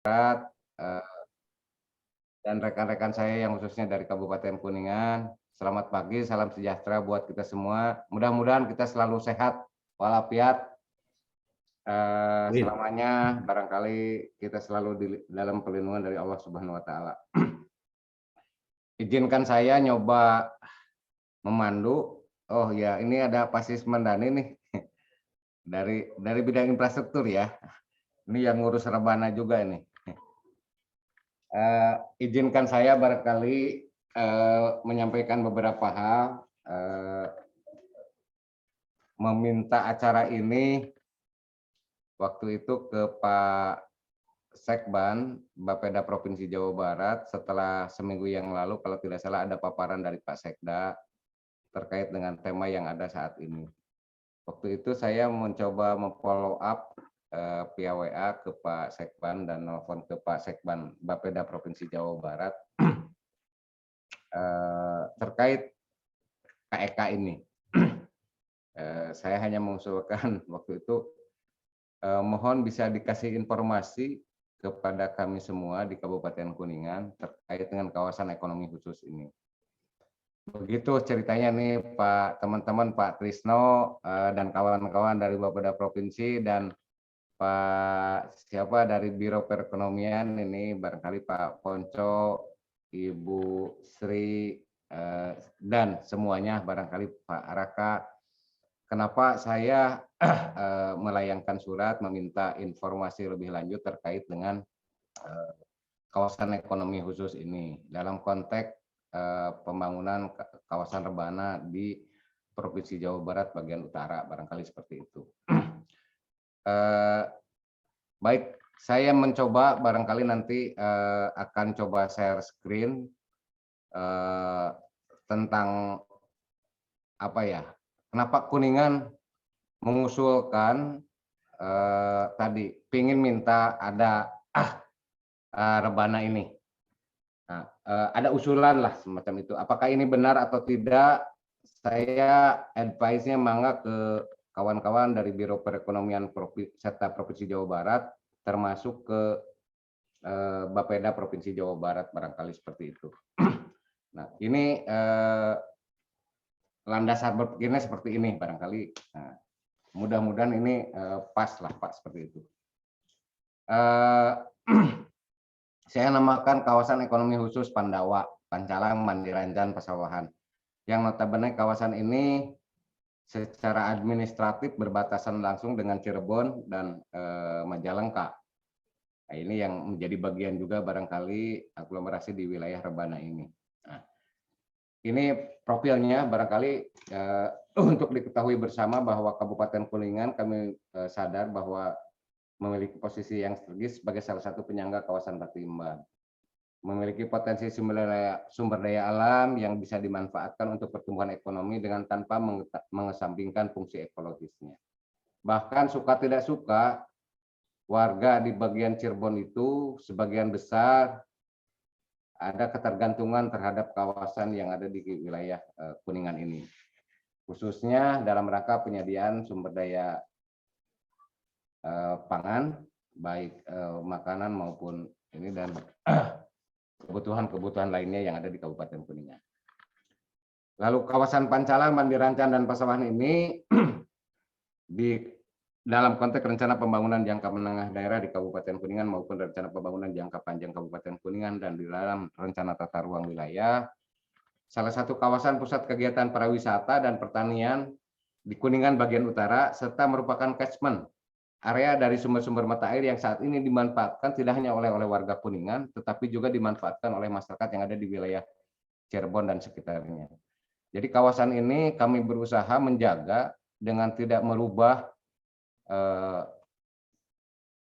Barat, dan rekan-rekan saya yang khususnya dari Kabupaten Kuningan. Selamat pagi, salam sejahtera buat kita semua. Mudah-mudahan kita selalu sehat walafiat, Amin. selamanya barangkali kita selalu dalam perlindungan dari Allah Subhanahu wa taala. Izinkan saya nyoba memandu. Oh ya, ini ada Pak Sisman Dhani nih dari bidang infrastruktur ya. Ini yang ngurus Rebana juga ini. Izinkan saya barangkali menyampaikan beberapa hal, meminta acara ini waktu itu ke Pak Sekban Bapeda Provinsi Jawa Barat setelah seminggu yang lalu kalau tidak salah ada paparan dari Pak Sekda terkait dengan tema yang ada saat ini. Waktu itu saya mencoba memfollow up via WA ke Pak Sekban dan nelfon ke Pak Sekban Bapeda Provinsi Jawa Barat terkait KEK ini. Saya hanya mengusulkan waktu itu mohon bisa dikasih informasi kepada kami semua di Kabupaten Kuningan terkait dengan kawasan ekonomi khusus ini. Begitu ceritanya nih Pak teman-teman Pak Trisno dan kawan-kawan dari Bapeda Provinsi dan Pak siapa dari Biro Perekonomian ini barangkali Pak Ponco, Ibu Sri dan semuanya barangkali Pak Raka. Kenapa saya melayangkan surat meminta informasi lebih lanjut terkait dengan kawasan ekonomi khusus ini dalam konteks pembangunan kawasan rebana di Provinsi Jawa Barat bagian utara, barangkali seperti itu. Baik, saya mencoba barangkali nanti akan coba share screen tentang apa ya, kenapa Kuningan mengusulkan tadi pingin minta ada rebana ini. Nah, ada usulan lah semacam itu. Apakah ini benar atau tidak? Saya advice-nya mangga ke kawan-kawan dari Biro Perekonomian serta Provinsi Jawa Barat, termasuk ke Bapeda Provinsi Jawa Barat barangkali seperti itu. Nah, ini landasan berpikirnya seperti ini barangkali. Nah, mudah-mudahan ini pas lah Pak seperti itu. Saya namakan kawasan ekonomi khusus Pandawa, Pancalang, Mandiranjan, Pasawahan. Yang notabene kawasan ini secara administratif berbatasan langsung dengan Cirebon dan Majalengka. Nah, ini yang menjadi bagian juga barangkali aglomerasi di wilayah Rebana ini. Nah, ini profilnya barangkali untuk diketahui bersama bahwa Kabupaten Kuningan kami sadar bahwa memiliki posisi yang strategis sebagai salah satu penyangga kawasan Batu Imbang. Memiliki potensi sumber daya alam yang bisa dimanfaatkan untuk pertumbuhan ekonomi dengan tanpa mengesampingkan fungsi ekologisnya. Bahkan suka tidak suka, warga di bagian Cirebon itu sebagian besar ada ketergantungan terhadap kawasan yang ada di wilayah Kuningan ini. Khususnya dalam rangka penyediaan sumber daya pangan, baik makanan maupun ini dan kebutuhan-kebutuhan lainnya yang ada di Kabupaten Kuningan. Lalu kawasan Pancalang, Mandirancan, dan Pasawahan ini di dalam konteks rencana pembangunan jangka menengah daerah di Kabupaten Kuningan maupun rencana pembangunan jangka panjang Kabupaten Kuningan dan di dalam rencana tata ruang wilayah, salah satu kawasan pusat kegiatan pariwisata dan pertanian di Kuningan bagian utara serta merupakan catchment area dari sumber-sumber mata air yang saat ini dimanfaatkan tidak hanya oleh warga Kuningan, tetapi juga dimanfaatkan oleh masyarakat yang ada di wilayah Cirebon dan sekitarnya. Jadi kawasan ini kami berusaha menjaga dengan tidak merubah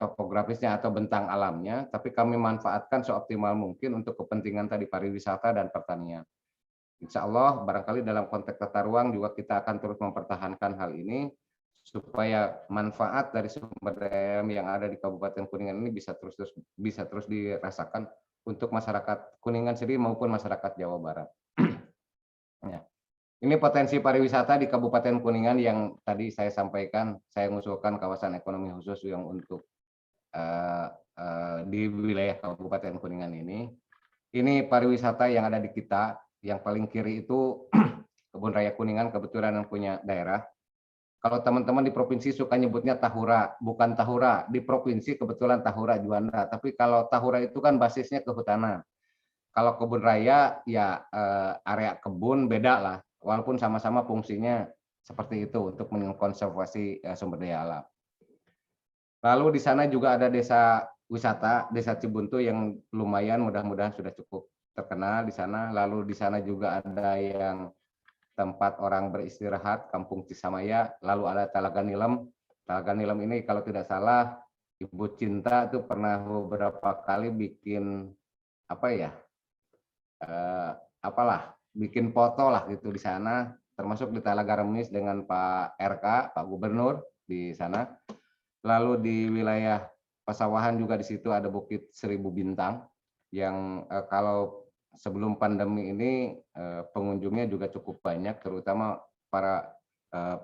topografisnya atau bentang alamnya, tapi kami manfaatkan seoptimal mungkin untuk kepentingan tadi pariwisata dan pertanian. Insya Allah barangkali dalam konteks tata ruang juga kita akan terus mempertahankan hal ini supaya manfaat dari sumber daya yang ada di Kabupaten Kuningan ini bisa terus dirasakan untuk masyarakat Kuningan sendiri maupun masyarakat Jawa Barat. Ya. Ini potensi pariwisata di Kabupaten Kuningan yang tadi saya sampaikan, saya mengusulkan kawasan ekonomi khusus yang untuk eh, di wilayah Kabupaten Kuningan ini pariwisata yang ada di kita, yang paling kiri itu Kebun Raya Kuningan, kebetulan yang punya daerah. Kalau teman-teman di provinsi suka nyebutnya Tahura, bukan Tahura. Di provinsi kebetulan Tahura Juanda, tapi kalau Tahura itu kan basisnya kehutanan. Kalau kebun raya ya area kebun beda lah, walaupun sama-sama fungsinya seperti itu untuk mengkonservasi sumber daya alam. Lalu di sana juga ada desa wisata, Desa Cibuntu yang lumayan, mudah-mudahan sudah cukup terkenal di sana. Lalu di sana juga ada yang tempat orang beristirahat, Kampung Cisamaya. Lalu ada Talaga Nilem. Talaga Nilem ini kalau tidak salah Ibu Cinta itu pernah beberapa kali bikin apa ya, apalah, bikin foto lah gitu di sana, termasuk di Talaga Remis dengan Pak RK, Pak Gubernur di sana. Lalu di wilayah Pasawahan juga di situ ada Bukit Seribu Bintang yang kalau sebelum pandemi ini pengunjungnya juga cukup banyak, terutama para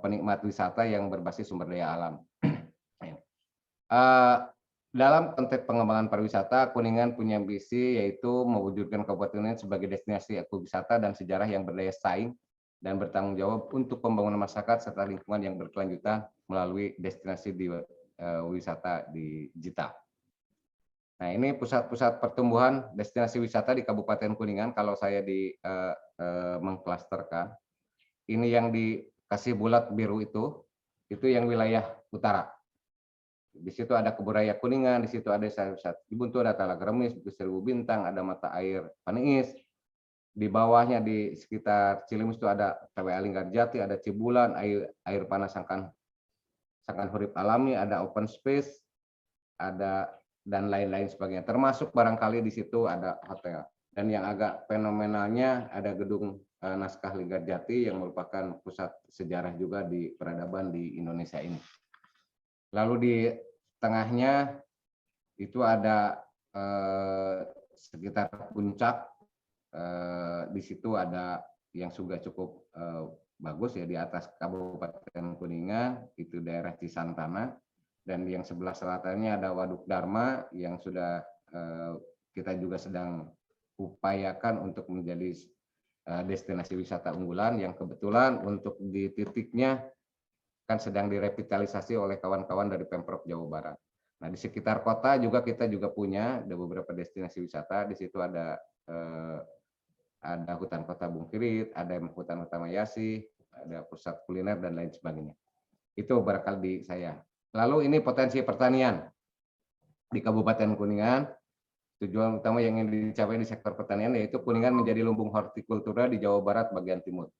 penikmat wisata yang berbasis sumber daya alam. Dalam konteks pengembangan pariwisata, Kuningan punya visi yaitu mewujudkan Kabupaten Kuningan sebagai destinasi ekowisata dan sejarah yang berdaya saing dan bertanggung jawab untuk pembangunan masyarakat serta lingkungan yang berkelanjutan melalui destinasi wisata digital. Nah, ini pusat-pusat pertumbuhan destinasi wisata di Kabupaten Kuningan kalau saya mengklasterkan. Ini yang dikasih bulat biru itu yang wilayah utara. Di situ ada Kebun Raya Kuningan, di situ ada desa wisata Cibuntu, ada Talaga Remis, Bukit Seribu Bintang, ada mata air Paneis. Di bawahnya di sekitar Cilimus itu ada TWA Linggarjati, ada Cibulan, air panas Sangkan Hurip Alami, ada open space, ada dan lain-lain sebagainya. Termasuk barangkali di situ ada hotel. Dan yang agak fenomenalnya ada gedung Naskah Linggarjati yang merupakan pusat sejarah juga di peradaban di Indonesia ini. Lalu di tengahnya itu ada sekitar puncak, di situ ada yang juga cukup bagus ya, di atas Kabupaten Kuningan itu daerah Cisantana, dan yang sebelah selatannya ada Waduk Dharma yang sudah kita juga sedang upayakan untuk menjadi destinasi wisata unggulan yang kebetulan untuk di titiknya kan sedang direvitalisasi oleh kawan-kawan dari Pemprov Jawa Barat. Nah, di sekitar kota juga kita juga punya ada beberapa destinasi wisata. Di situ ada hutan kota Bungkirit, ada hutan kota Mayasi, ada pusat kuliner dan lain sebagainya. Itu barangkali di saya. Lalu ini potensi pertanian di Kabupaten Kuningan. Tujuan utama yang ingin dicapai di sektor pertanian yaitu Kuningan menjadi lumbung hortikultura di Jawa Barat bagian timur.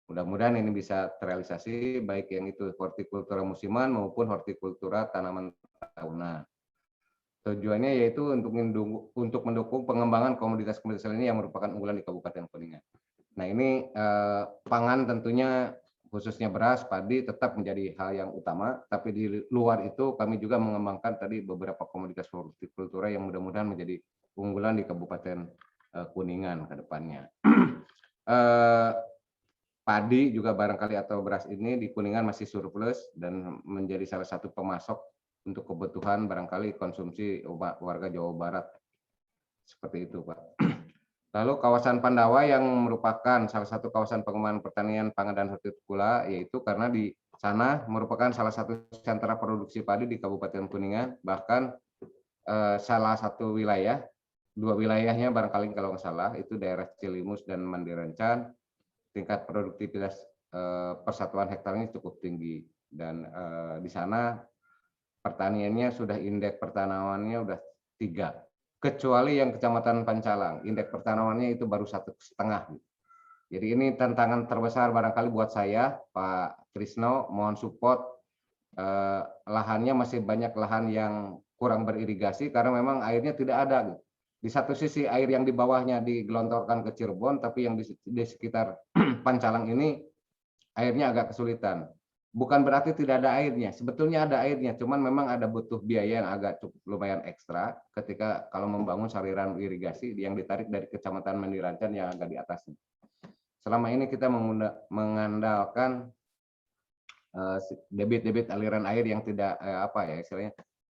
Mudah-mudahan ini bisa terrealisasi baik yang itu hortikultura musiman maupun hortikultura tanaman tahunan. Tujuannya yaitu untuk mendukung pengembangan komoditas-komoditas lainnya yang merupakan unggulan di Kabupaten Kuningan. Nah, ini pangan tentunya khususnya beras, padi tetap menjadi hal yang utama, tapi di luar itu kami juga mengembangkan tadi beberapa komoditas hortikultura yang mudah-mudahan menjadi unggulan di Kabupaten Kuningan ke depannya. Padi juga barangkali atau beras ini di Kuningan masih surplus dan menjadi salah satu pemasok untuk kebutuhan barangkali konsumsi warga Jawa Barat. Seperti itu, Pak. Lalu kawasan Pandawa yang merupakan salah satu kawasan pengembangan pertanian pangan dan hortikultura, yaitu karena di sana merupakan salah satu sentra produksi padi di Kabupaten Kuningan, bahkan salah satu wilayah, dua wilayahnya barangkali kalau nggak salah, itu daerah Cilimus dan Mandirancan, tingkat produktivitas persatuan hektarnya cukup tinggi, dan di sana pertaniannya sudah indeks pertanamannya udah 3, kecuali yang Kecamatan Pancalang, indeks pertanamannya itu baru 1,5. Jadi ini tantangan terbesar barangkali buat saya, Pak Trisno, mohon support. Lahannya masih banyak lahan yang kurang beririgasi karena memang airnya tidak ada. Di satu sisi air yang di bawahnya digelontorkan ke Cirebon, tapi yang di sekitar Pancalang ini airnya agak kesulitan. Bukan berarti tidak ada airnya, sebetulnya ada airnya, cuman memang ada butuh biaya yang agak cukup lumayan ekstra ketika kalau membangun saluran irigasi yang ditarik dari Kecamatan Mandirancan yang agak di atasnya. Selama ini kita mengandalkan debit aliran air yang tidak istilahnya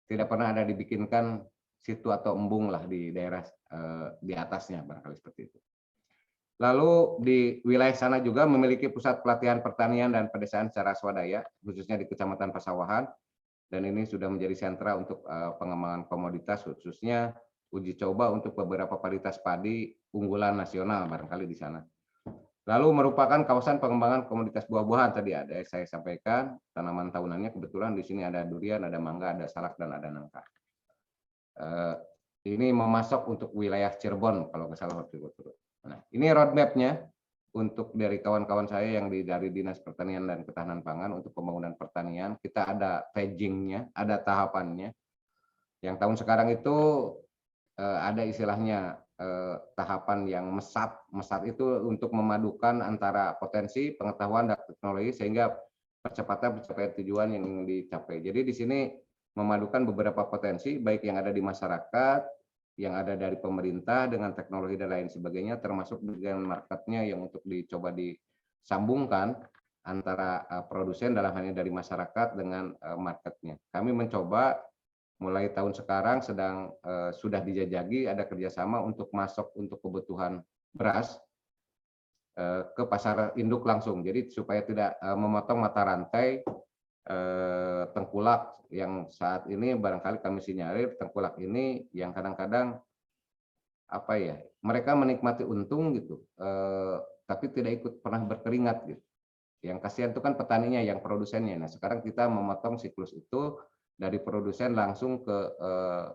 tidak pernah ada dibikinkan situ atau embung lah di daerah di atasnya, barangkali seperti itu. Lalu di wilayah sana juga memiliki pusat pelatihan pertanian dan pedesaan secara swadaya, khususnya di Kecamatan Pasawahan, dan ini sudah menjadi sentra untuk pengembangan komoditas, khususnya uji coba untuk beberapa varietas padi unggulan nasional barangkali di sana. Lalu merupakan kawasan pengembangan komoditas buah-buahan, tadi ada saya sampaikan, tanaman tahunannya kebetulan di sini ada durian, ada mangga, ada salak, dan ada nangka. Ini memasok untuk wilayah Cirebon kalau nggak salah waktu itu. Nah, ini roadmap-nya untuk dari kawan-kawan saya yang dari Dinas Pertanian dan Ketahanan Pangan untuk pembangunan pertanian. Kita ada paging-nya, ada tahapannya. Yang tahun sekarang itu ada istilahnya tahapan yang mesat. Mesat itu untuk memadukan antara potensi, pengetahuan, dan teknologi sehingga percepatan pencapaian tujuan yang ingin dicapai. Jadi di sini memadukan beberapa potensi, baik yang ada di masyarakat, yang ada dari pemerintah dengan teknologi dan lain sebagainya, termasuk dengan marketnya yang untuk dicoba disambungkan antara produsen dalam hal ini dari masyarakat dengan marketnya. Kami mencoba mulai tahun sekarang sudah dijajaki ada kerjasama untuk masuk untuk kebutuhan beras ke pasar induk langsung. Jadi supaya tidak memotong mata rantai tengkulak yang saat ini barangkali kami sinyalir tengkulak ini yang kadang-kadang apa ya, mereka menikmati untung gitu, tapi tidak ikut pernah berkeringat gitu. Yang kasihan itu kan petaninya, yang produsennya. Nah sekarang kita memotong siklus itu dari produsen langsung ke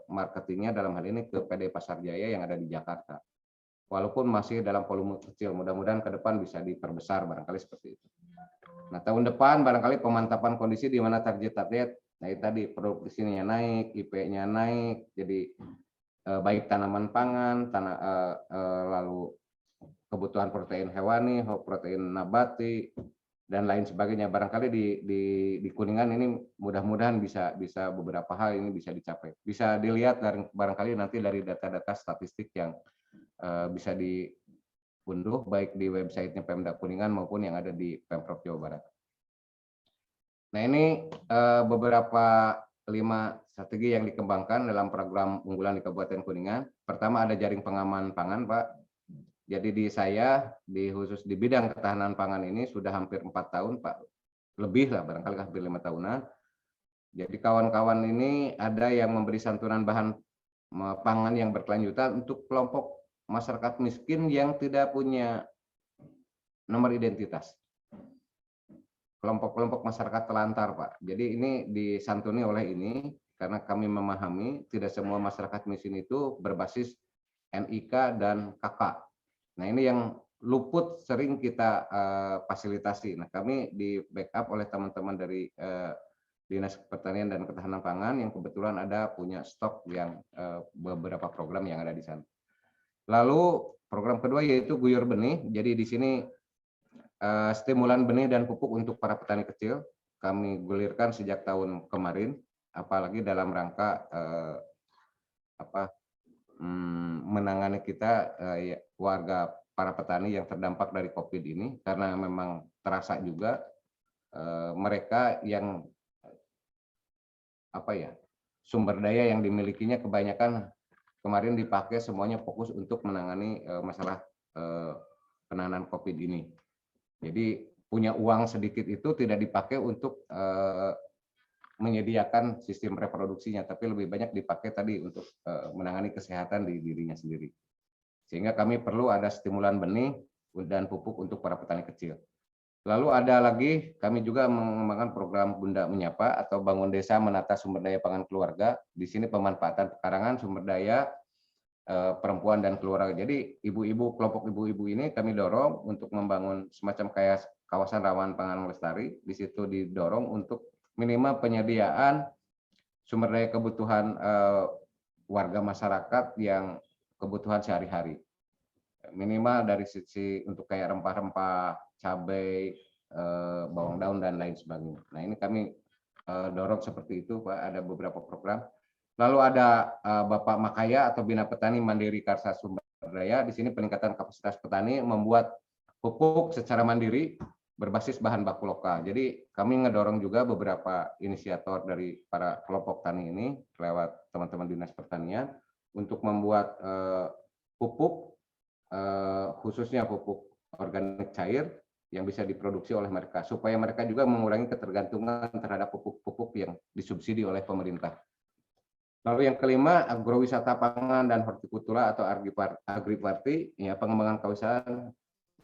marketingnya, dalam hal ini ke PD Pasar Jaya yang ada di Jakarta. Walaupun masih dalam volume kecil, mudah-mudahan ke depan bisa diperbesar barangkali seperti itu. Nah tahun depan barangkali pemantapan kondisi di mana target-target, nah itu tadi produksinya naik, IP-nya naik, jadi baik tanaman pangan, lalu kebutuhan protein hewani, protein nabati, dan lain sebagainya. Barangkali di Kuningan ini mudah-mudahan bisa beberapa hal ini bisa dicapai. Bisa dilihat barangkali nanti dari data-data statistik yang bisa diunduh baik di websitenya Pemda Kuningan maupun yang ada di Pemprov Jawa Barat. Nah ini beberapa 5 strategi yang dikembangkan dalam program unggulan di Kabupaten Kuningan. Pertama ada jaring pengaman pangan, Pak. Jadi khusus di bidang ketahanan pangan ini sudah hampir 4 tahun, Pak. Lebih lah, barangkali hampir 5 tahunan. Jadi kawan-kawan ini ada yang memberi santunan bahan pangan yang berkelanjutan untuk kelompok masyarakat miskin yang tidak punya nomor identitas. Kelompok-kelompok masyarakat telantar, Pak. Jadi ini disantuni oleh ini karena kami memahami tidak semua masyarakat miskin itu berbasis NIK dan KK. Nah ini yang luput sering kita fasilitasi. Nah kami di backup oleh teman-teman dari Dinas Pertanian dan Ketahanan Pangan yang kebetulan ada punya stok yang beberapa program yang ada di sana. Lalu program kedua yaitu Guyur Benih. Jadi di sini stimulan benih dan pupuk untuk para petani kecil kami gulirkan sejak tahun kemarin, apalagi dalam rangka menangani kita warga para petani yang terdampak dari COVID ini, karena memang terasa juga mereka yang sumber daya yang dimilikinya kebanyakan kemarin dipakai semuanya fokus untuk menangani masalah penanganan COVID ini. Jadi punya uang sedikit itu tidak dipakai untuk menyediakan sistem reproduksinya, tapi lebih banyak dipakai tadi untuk menangani kesehatan di dirinya sendiri. Sehingga kami perlu ada stimulan benih dan pupuk untuk para petani kecil. Lalu ada lagi, kami juga mengembangkan program Bunda Menyapa atau Bangun Desa Menata Sumber Daya Pangan Keluarga. Di sini pemanfaatan pekarangan sumber daya perempuan dan keluarga. Jadi ibu-ibu, kelompok ibu-ibu ini kami dorong untuk membangun semacam kayak kawasan rawan pangan lestari. Di situ didorong untuk minimal penyediaan sumber daya kebutuhan warga masyarakat yang kebutuhan sehari-hari. Minimal dari sisi untuk kayak rempah-rempah, cabai, bawang daun dan lain sebagainya. Nah ini kami dorong seperti itu, Pak. Ada beberapa program. Lalu ada Bapak Makaya atau Bina Petani Mandiri Karsa Sumber Daya. Di sini peningkatan kapasitas petani membuat pupuk secara mandiri berbasis bahan baku lokal. Jadi kami ngedorong juga beberapa inisiator dari para kelompok tani ini lewat teman-teman Dinas Pertanian untuk membuat pupuk, khususnya pupuk organik cair yang bisa diproduksi oleh mereka, supaya mereka juga mengurangi ketergantungan terhadap pupuk-pupuk yang disubsidi oleh pemerintah. Lalu yang kelima, agrowisata pangan dan hortikultura atau agriparti, ya pengembangan kawasan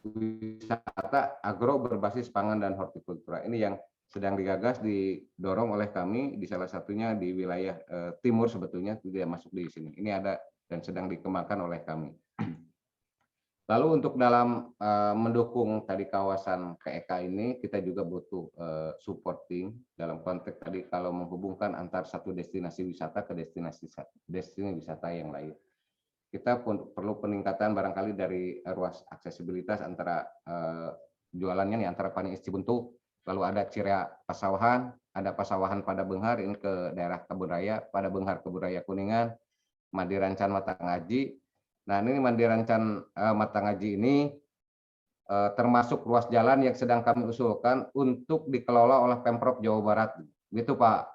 wisata agro berbasis pangan dan hortikultura. Ini yang sedang digagas, didorong oleh kami di salah satunya di wilayah timur, sebetulnya tidak masuk di sini. Ini ada dan sedang dikembangkan oleh kami. Lalu untuk dalam mendukung tadi kawasan KEK ini, kita juga butuh supporting dalam konteks tadi kalau menghubungkan antar satu destinasi wisata ke destinasi wisata yang lain. Kita pun perlu peningkatan barangkali dari ruas aksesibilitas antara jualannya nih antara Pani Cibuntu, lalu ada Cirea Pasawahan, ada Pasawahan pada Benghar ini ke daerah Kebun Raya, pada Benghar Kebun Raya Kuningan, Madirancan Matangaji. Nah, ini Madirancan Matangaji ini termasuk ruas jalan yang sedang kami usulkan untuk dikelola oleh Pemprov Jawa Barat. Gitu Pak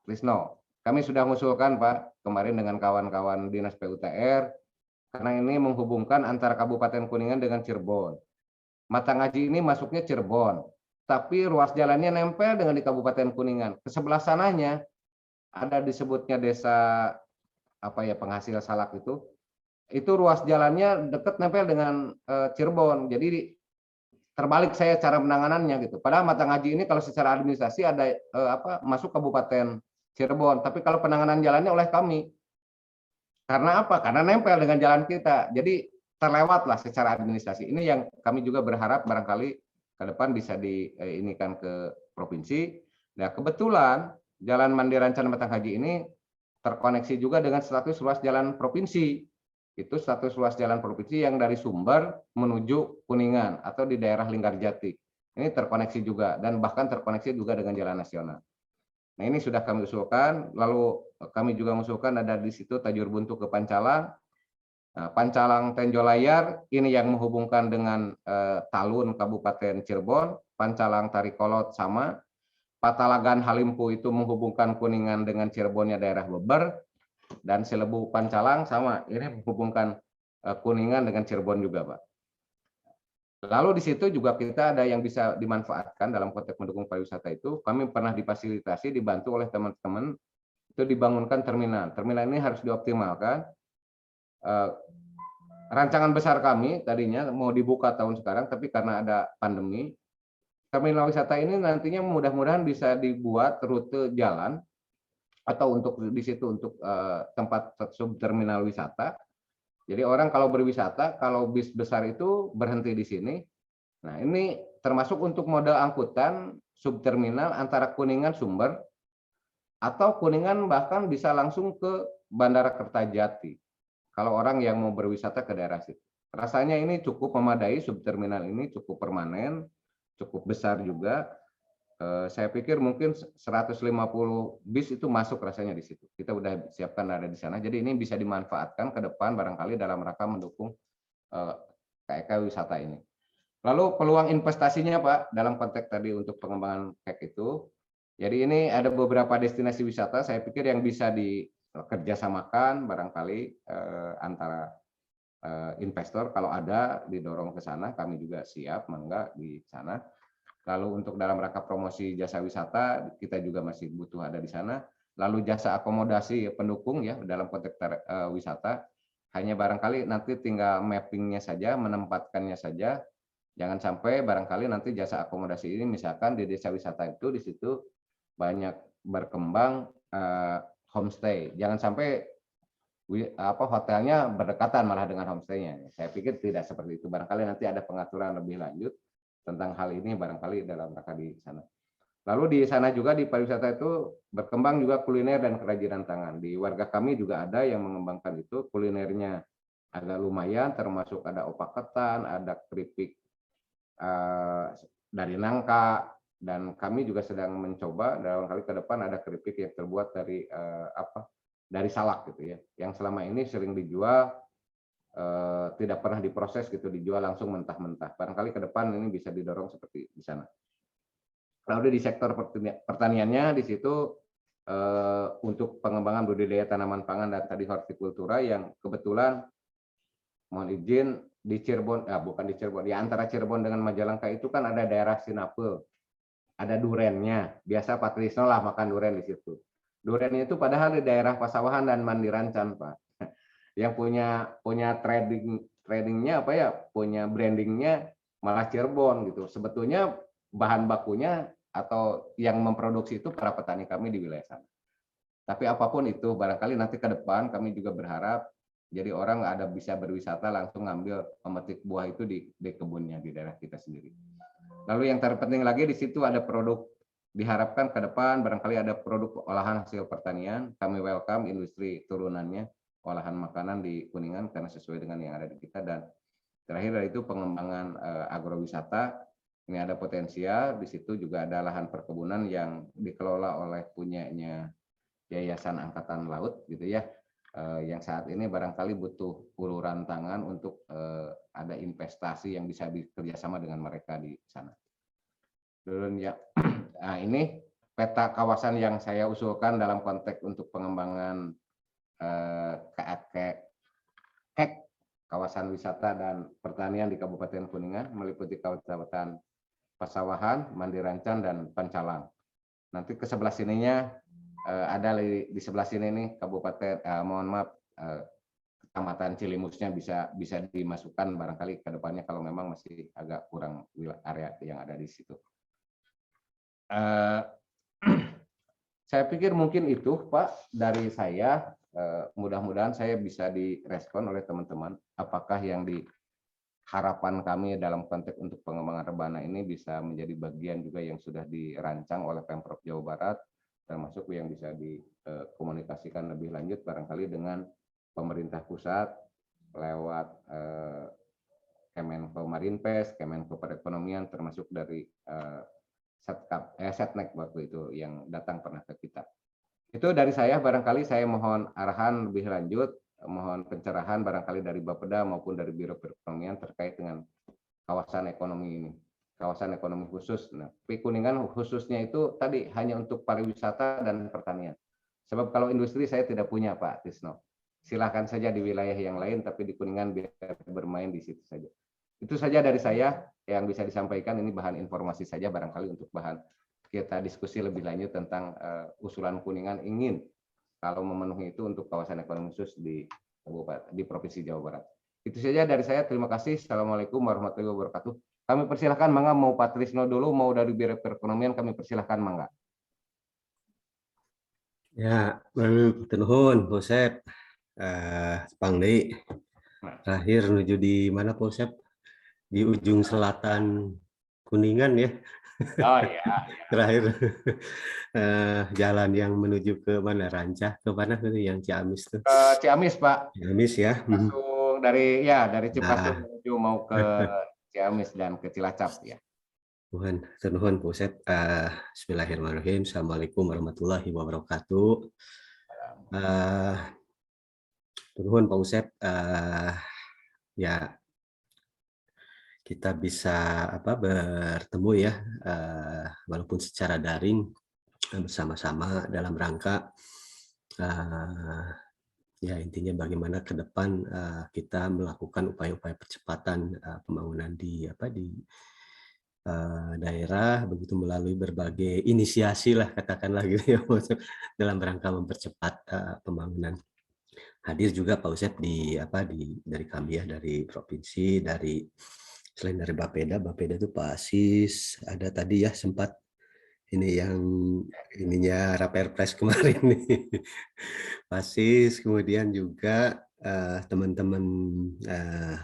Krisno. Kami sudah mengusulkan Pak kemarin dengan kawan-kawan Dinas PUTR karena ini menghubungkan antara Kabupaten Kuningan dengan Cirebon. Matangaji ini masuknya Cirebon, tapi ruas jalannya nempel dengan di Kabupaten Kuningan. Ke sebelah sananya ada disebutnya desa penghasil salak itu ruas jalannya dekat nempel dengan Cirebon. Jadi terbalik saya cara penanganannya gitu. Padahal Matangaji ini kalau secara administrasi ada masuk Kabupaten Cirebon, tapi kalau penanganan jalannya oleh kami. Karena apa? Karena nempel dengan jalan kita. Jadi terlewatlah secara administrasi. Ini yang kami juga berharap barangkali ke depan bisa diinikan ke provinsi. Nah, kebetulan Jalan Madirancan Matangaji ini terkoneksi juga dengan status ruas jalan provinsi. Itu status ruas jalan provinsi yang dari Sumber menuju Kuningan atau di daerah Linggarjati. Ini terkoneksi juga dan bahkan terkoneksi juga dengan jalan nasional. Nah, ini sudah kami usulkan, lalu kami juga mengusulkan ada di situ Tajur Buntu ke Pancalang. Nah, Pancalang Tenjolayar ini yang menghubungkan dengan Talun Kabupaten Cirebon, Pancalang Tarikolot sama, Patalagan Halimpu itu menghubungkan Kuningan dengan Cirebonnya daerah Beber, dan Selebu Pancalang sama, ini menghubungkan Kuningan dengan Cirebon juga, Pak. Lalu di situ juga kita ada yang bisa dimanfaatkan dalam konteks mendukung pariwisata itu, kami pernah difasilitasi, dibantu oleh teman-teman, itu dibangunkan terminal. Terminal ini harus dioptimalkan. Rancangan besar kami tadinya mau dibuka tahun sekarang, tapi karena ada pandemi, terminal wisata ini nantinya mudah-mudahan bisa dibuat rute jalan atau untuk di situ untuk tempat subterminal wisata. Jadi orang kalau berwisata, kalau bis besar itu berhenti di sini. Nah, ini termasuk untuk modal angkutan subterminal antara Kuningan Sumber atau Kuningan bahkan bisa langsung ke Bandara Kertajati. Kalau orang yang mau berwisata ke daerah situ. Rasanya ini cukup memadai, subterminal ini cukup permanen, cukup besar juga. Saya pikir mungkin 150 bis itu masuk rasanya di situ. Kita udah siapkan ada di sana. Jadi ini bisa dimanfaatkan ke depan barangkali dalam rangka mendukung KEK wisata ini. Lalu peluang investasinya Pak dalam konteks tadi untuk pengembangan KEK itu. Jadi ini ada beberapa destinasi wisata saya pikir yang bisa dikerjasamakan barangkali antara investor kalau ada didorong ke sana, kami juga siap mangga di sana. Lalu untuk dalam rangka promosi jasa wisata kita juga masih butuh ada di sana. Lalu jasa akomodasi pendukung ya dalam konteks wisata hanya barangkali nanti tinggal mappingnya saja, menempatkannya saja. Jangan sampai barangkali nanti jasa akomodasi ini misalkan di desa wisata itu di situ banyak berkembang homestay. Jangan sampai hotelnya berdekatan malah dengan homestay-nya. Saya pikir tidak seperti itu. Barangkali nanti ada pengaturan lebih lanjut tentang hal ini barangkali dalam rangka di sana. Lalu di sana juga di pariwisata itu berkembang juga kuliner dan kerajinan tangan. Di warga kami juga ada yang mengembangkan itu, kulinernya agak lumayan, termasuk ada opak ketan, ada keripik dari nangka, dan kami juga sedang mencoba dalam kali ke depan ada keripik yang terbuat dari dari salak gitu ya, yang selama ini sering dijual tidak pernah diproses gitu, dijual langsung mentah-mentah. Barangkali ke depan ini bisa didorong seperti di sana. Lalu di sektor pertaniannya di situ untuk pengembangan budidaya tanaman pangan dan tadi hortikultura yang kebetulan mohon izin di Cirebon, bukan di Cirebon, di antara Cirebon dengan Majalengka itu kan ada daerah Sinapel, ada durennya. Biasa Pak Trisno lah makan duren di situ. Duren itu padahal di daerah Pasawahan dan Mandirancan, Pak. Yang punya tradingnya apa ya, punya brandingnya malah Cirebon gitu. Sebetulnya bahan bakunya atau yang memproduksi itu para petani kami di wilayah sana. Tapi apapun itu, barangkali nanti ke depan kami juga berharap jadi orang ada bisa berwisata langsung ngambil memetik buah itu di kebunnya di daerah kita sendiri. Lalu yang terpenting lagi di situ ada produk, diharapkan ke depan barangkali ada produk olahan hasil pertanian. Kami welcome industri turunannya olahan makanan di Kuningan karena sesuai dengan yang ada di kita. Dan terakhir dari itu pengembangan agrowisata. Ini ada potensial, di situ juga ada lahan perkebunan yang dikelola oleh punyanya Yayasan Angkatan Laut gitu ya, yang saat ini barangkali butuh uluran tangan untuk ada investasi yang bisa bekerjasama dengan mereka di sana. Dan ya, nah ini peta kawasan yang saya usulkan dalam konteks untuk pengembangan kawasan wisata dan pertanian di Kabupaten Kuningan meliputi kawasan Pasawahan, Mandirancan, dan Pancalang. Nanti ke sebelah sininya ada di sebelah sini nih kabupaten, mohon maaf, kecamatan Cilimusnya bisa dimasukkan barangkali ke depannya kalau memang masih agak kurang area yang ada di situ. Saya pikir mungkin itu Pak dari saya. Mudah-mudahan saya bisa direspon oleh teman-teman. Apakah yang harapan kami dalam konteks untuk pengembangan rebana ini bisa menjadi bagian juga yang sudah dirancang oleh Pemprov Jawa Barat, termasuk yang bisa dikomunikasikan lebih lanjut barangkali dengan pemerintah pusat lewat Kemenko Marinvest, Kemenko Perekonomian, termasuk dari Setnek waktu itu yang datang pernah ke kita. Itu dari saya, barangkali saya mohon arahan lebih lanjut, mohon pencerahan barangkali dari Bapeda maupun dari Biro Perekonomian terkait dengan kawasan ekonomi ini, kawasan ekonomi khusus. Nah, Kuningan khususnya itu tadi hanya untuk pariwisata dan pertanian. Sebab kalau industri saya tidak punya Pak Tisno. Silahkan saja di wilayah yang lain, tapi di Kuningan biar bermain di situ saja. Itu saja dari saya yang bisa disampaikan. Ini bahan informasi saja barangkali untuk bahan kita diskusi lebih lanjut tentang usulan Kuningan ingin kalau memenuhi itu untuk kawasan ekonomi khusus di Provinsi Jawa Barat. Itu saja dari saya. Terima kasih. Assalamualaikum warahmatullahi wabarakatuh. Kami persilahkan, mangga mau Pak Trisno dulu, mau dari Biro Perekonomian kami persilahkan, mangga. Ya, nuhun, Bosep. Pangli. Terakhir menuju di mana, Bosep? Di ujung selatan Kuningan ya. Oh iya. Terakhir jalan yang menuju ke mana, Rancah ke mana tuh yang Ciamis tuh? Ciamis Pak. Ciamis ya. Masuk dari Cipasung menuju mau ke Ciamis dan ke Cilacap ya. Nuhun Bosep. Bismillahirrahmanirrahim. Assalamualaikum warahmatullahi wabarakatuh. Nuhun Pak Bosep. Ya kita bisa bertemu ya, walaupun secara daring bersama-sama dalam rangka ya intinya bagaimana ke depan kita melakukan upaya-upaya percepatan pembangunan di daerah, begitu melalui berbagai inisiasi lah katakanlah gitu ya dalam rangka mempercepat pembangunan. Hadir juga Pak Usep dari kami ya, dari provinsi, selain dari Bapeda itu Pak Asis, ada tadi ya sempat ini yang ininya Raperpres kemarin nih. Pak Asis, kemudian juga teman-teman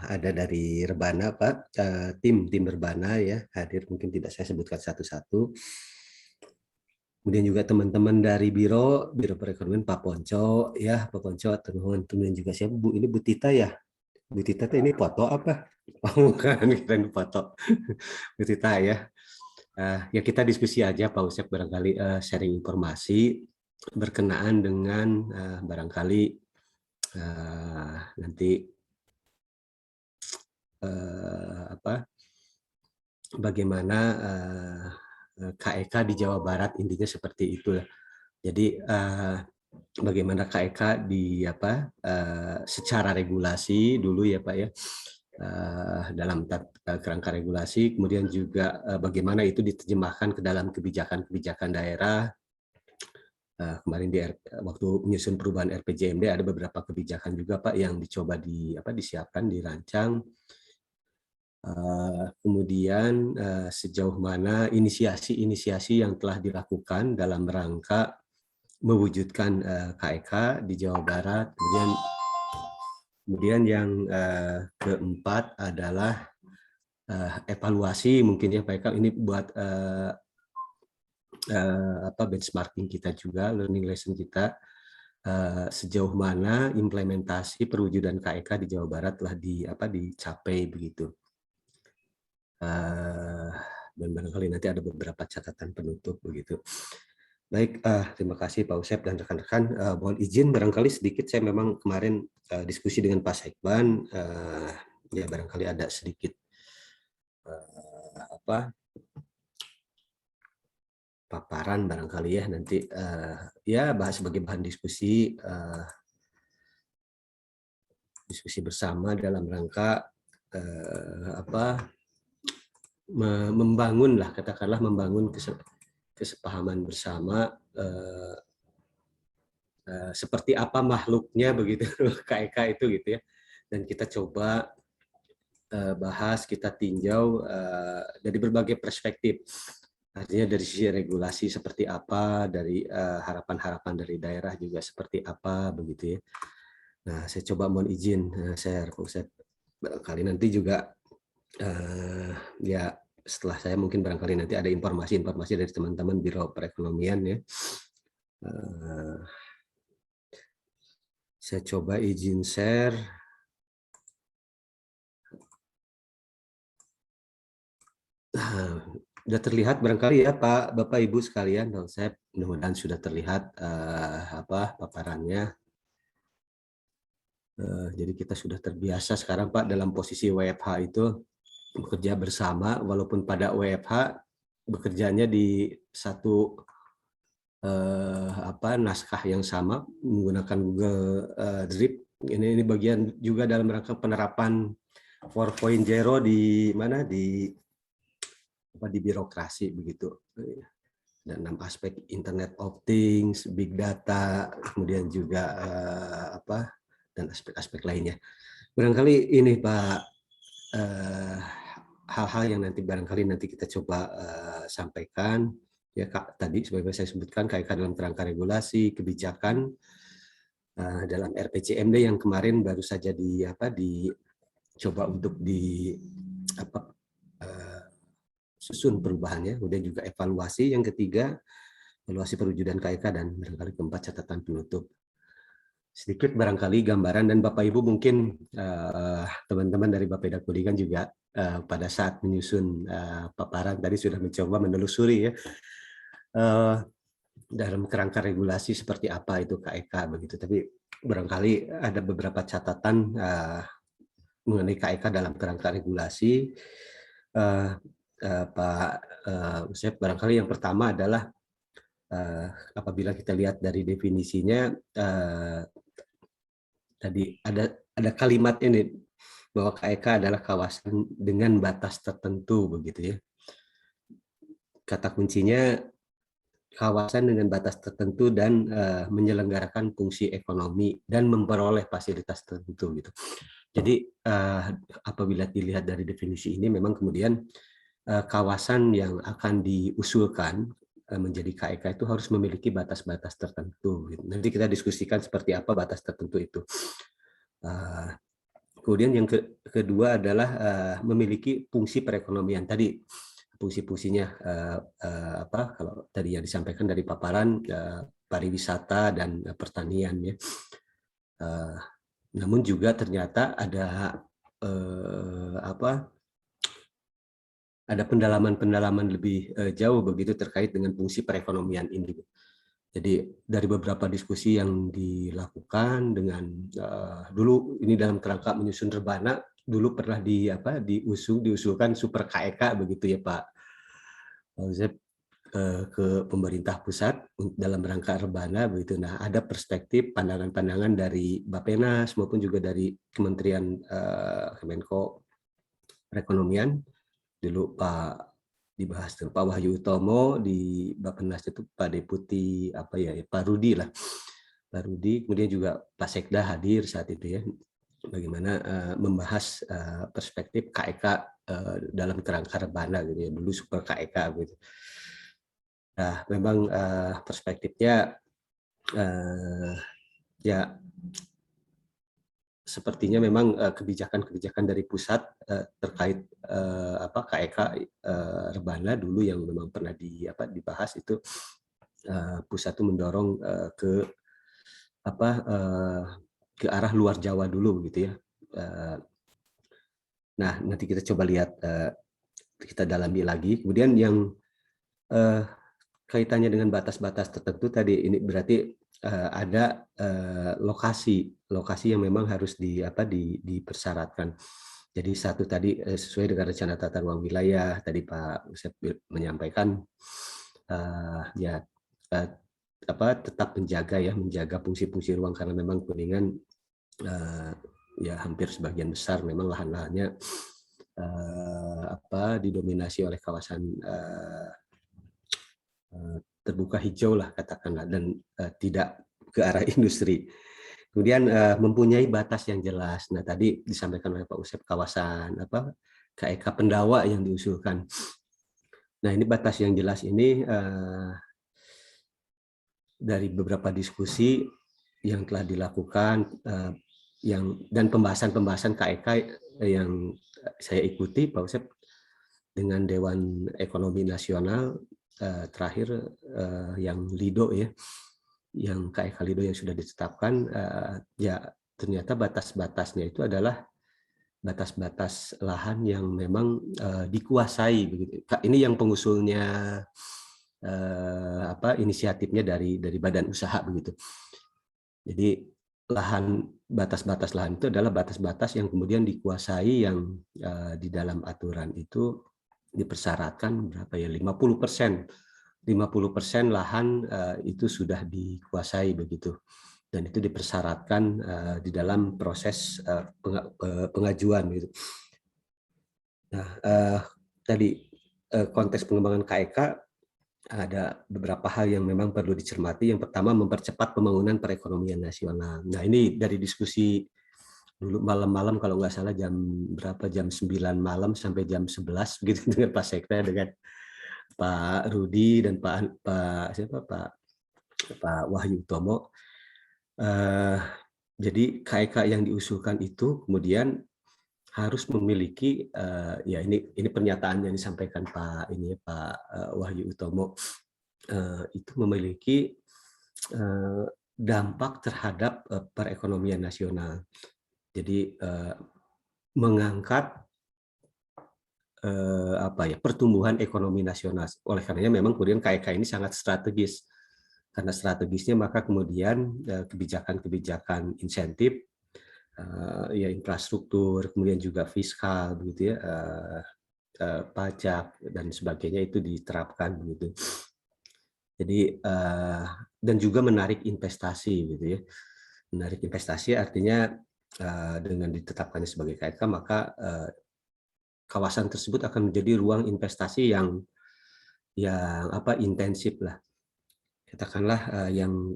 ada dari Rebana Pak, tim Rebana ya hadir, mungkin tidak saya sebutkan satu-satu. Kemudian juga teman-teman dari Biro Perekonomian Pak Ponco ya, Pak Ponco, teman-teman juga siapa Bu, ini Bu Tita ya. Bu Tita tuh ini foto apa? Oh kan, keren foto. Bu Tita ya. Ya kita diskusi aja Pak Usep, barangkali sharing informasi berkenaan dengan barangkali nanti bagaimana KEK di Jawa Barat, intinya seperti itu. Jadi bagaimana KEK secara regulasi dulu ya Pak ya, dalam kerangka regulasi, kemudian juga bagaimana itu diterjemahkan ke dalam kebijakan-kebijakan daerah. Kemarin waktu menyusun perubahan RPJMD ada beberapa kebijakan juga Pak yang dicoba disiapkan, dirancang. Kemudian sejauh mana inisiasi-inisiasi yang telah dilakukan dalam rangka mewujudkan KEK di Jawa Barat. Kemudian yang keempat adalah evaluasi, mungkin ya Pak Eka, ini buat benchmarking kita juga, learning lesson kita, sejauh mana implementasi perwujudan KEK di Jawa Barat telah dicapai begitu. Dan barangkali nanti ada beberapa catatan penutup begitu. Baik, terima kasih Pak Usep dan rekan-rekan. Mohon izin barangkali sedikit, saya memang kemarin diskusi dengan Pak Sekban, ya barangkali ada sedikit paparan barangkali ya nanti ya bahas sebagai bahan diskusi bersama dalam rangka membangun kesepahaman bersama seperti apa makhluknya begitu KEK itu gitu ya, dan kita coba bahas, kita tinjau dari berbagai perspektif. Artinya dari sisi regulasi seperti apa, dari harapan-harapan dari daerah juga seperti apa begitu ya. Nah, saya coba mohon izin share Pak Usep. Barangkali nanti juga ya setelah saya mungkin barangkali nanti ada informasi dari teman-teman Biro Perekonomian ya. Saya coba izin share. Sudah terlihat barangkali ya Pak, Bapak Ibu sekalian, saya mudah-mudahan sudah terlihat paparannya. Jadi kita sudah terbiasa sekarang Pak dalam posisi WFH itu bekerja bersama, walaupun pada WFH bekerjanya di satu naskah yang sama menggunakan Google Drip. Ini bagian juga dalam rangka penerapan 4.0 di mana di birokrasi begitu. Dan 6 aspek Internet of Things, Big Data, kemudian juga dan aspek-aspek lainnya. Barangkali ini Pak hal-hal yang barangkali nanti kita coba sampaikan ya Kak, tadi sebagai saya sebutkan KEK dalam kerangka regulasi, kebijakan dalam RPJMD yang kemarin baru saja dicoba untuk susun perubahannya, kemudian juga evaluasi yang ketiga, evaluasi perwujudan KEK, dan barangkali keempat catatan penutup. Sedikit barangkali gambaran, dan Bapak Ibu mungkin teman-teman dari Bapeda Kodikan juga pada saat menyusun paparan tadi sudah mencoba menelusuri ya dalam kerangka regulasi seperti apa itu KEK begitu. Tapi barangkali ada beberapa catatan mengenai KEK dalam kerangka regulasi. Pak Usep, barangkali yang pertama adalah apabila kita lihat dari definisinya tadi ada kalimat ini bahwa KEK adalah kawasan dengan batas tertentu begitu ya. Kata kuncinya kawasan dengan batas tertentu dan menyelenggarakan fungsi ekonomi dan memperoleh fasilitas tertentu gitu. Jadi apabila dilihat dari definisi ini memang kemudian kawasan yang akan diusulkan menjadi KEK itu harus memiliki batas-batas tertentu. Nanti kita diskusikan seperti apa batas tertentu itu. Kemudian yang kedua adalah memiliki fungsi perekonomian. Tadi fungsi-fungsinya kalau tadi yang disampaikan dari paparan pariwisata dan pertanian ya. Namun juga ternyata ada ada pendalaman-pendalaman lebih jauh begitu terkait dengan fungsi perekonomian ini. Jadi dari beberapa diskusi yang dilakukan dengan dulu ini dalam kerangka menyusun rebana, dulu pernah diusulkan super KEK begitu ya Pak Fauzet, ke pemerintah pusat dalam rangka rebana begitu. Nah, ada perspektif pandangan-pandangan dari Bappenas maupun juga dari Kementerian Kemenko Perekonomian. Dulu dibahas dengan Pak Wahyu Utomo, di Bappenas itu Pak Deputi Pak Rudi lah. Pak Rudi, kemudian juga Pak Sekda hadir saat itu ya. Bagaimana membahas perspektif KEK dalam kerangka rebana gitu ya, dulu super KEK gitu. Nah, memang perspektifnya ya sepertinya memang kebijakan-kebijakan dari pusat terkait KEK rebana dulu yang memang pernah dibahas itu pusat itu mendorong ke arah luar Jawa dulu gitu ya. Nah, nanti kita coba lihat, kita dalami lagi. Kemudian yang kaitannya dengan batas-batas tertentu tadi, ini berarti ada lokasi yang memang harus dipersyaratkan. Jadi satu tadi sesuai dengan rencana tata ruang wilayah, tadi Pak Usep menyampaikan tetap menjaga fungsi-fungsi ruang, karena memang Kuningan ya hampir sebagian besar memang lahan-lahannya didominasi oleh kawasan terbuka hijau lah katakanlah, dan tidak ke arah industri. Kemudian mempunyai batas yang jelas. Nah, tadi disampaikan oleh Pak Usep kawasan KEK Pendawa yang diusulkan. Nah, ini batas yang jelas ini dari beberapa diskusi yang telah dilakukan dan pembahasan KEK yang saya ikuti Pak Usep dengan Dewan Ekonomi Nasional terakhir yang LIDO ya, yang KEK LIDO yang sudah ditetapkan, ya ternyata batas-batasnya itu adalah batas-batas lahan yang memang dikuasai begitu. Ini yang pengusulnya inisiatifnya dari badan usaha begitu. Jadi batas-batas lahan itu adalah batas-batas yang kemudian dikuasai, yang di dalam aturan itu dipersyaratkan berapa ya, 50% lahan itu sudah dikuasai begitu, dan itu dipersyaratkan di dalam proses pengajuan gitu. Nah, tadi konteks pengembangan KEK ada beberapa hal yang memang perlu dicermati. Yang pertama, mempercepat pembangunan perekonomian nasional. Nah, ini dari diskusi dulu malam-malam, kalau nggak salah jam 9 malam sampai jam 11 begitu dengan Pak Sekda, dengan Pak Rudi dan Pak Wahyu Utomo. Jadi KEK yang diusulkan itu kemudian harus memiliki ya ini pernyataan yang disampaikan Pak Wahyu Utomo, itu memiliki dampak terhadap perekonomian nasional. Jadi mengangkat pertumbuhan ekonomi nasional. Oleh karenanya memang kemudian KEK ini sangat strategis. Karena strategisnya maka kemudian kebijakan-kebijakan insentif, ya infrastruktur, kemudian juga fiskal begitu ya, pajak dan sebagainya itu diterapkan begitu. Jadi dan juga menarik investasi gitu ya. Menarik investasi artinya dengan ditetapkannya sebagai KEK, maka kawasan tersebut akan menjadi ruang investasi yang intensif lah. Katakanlah yang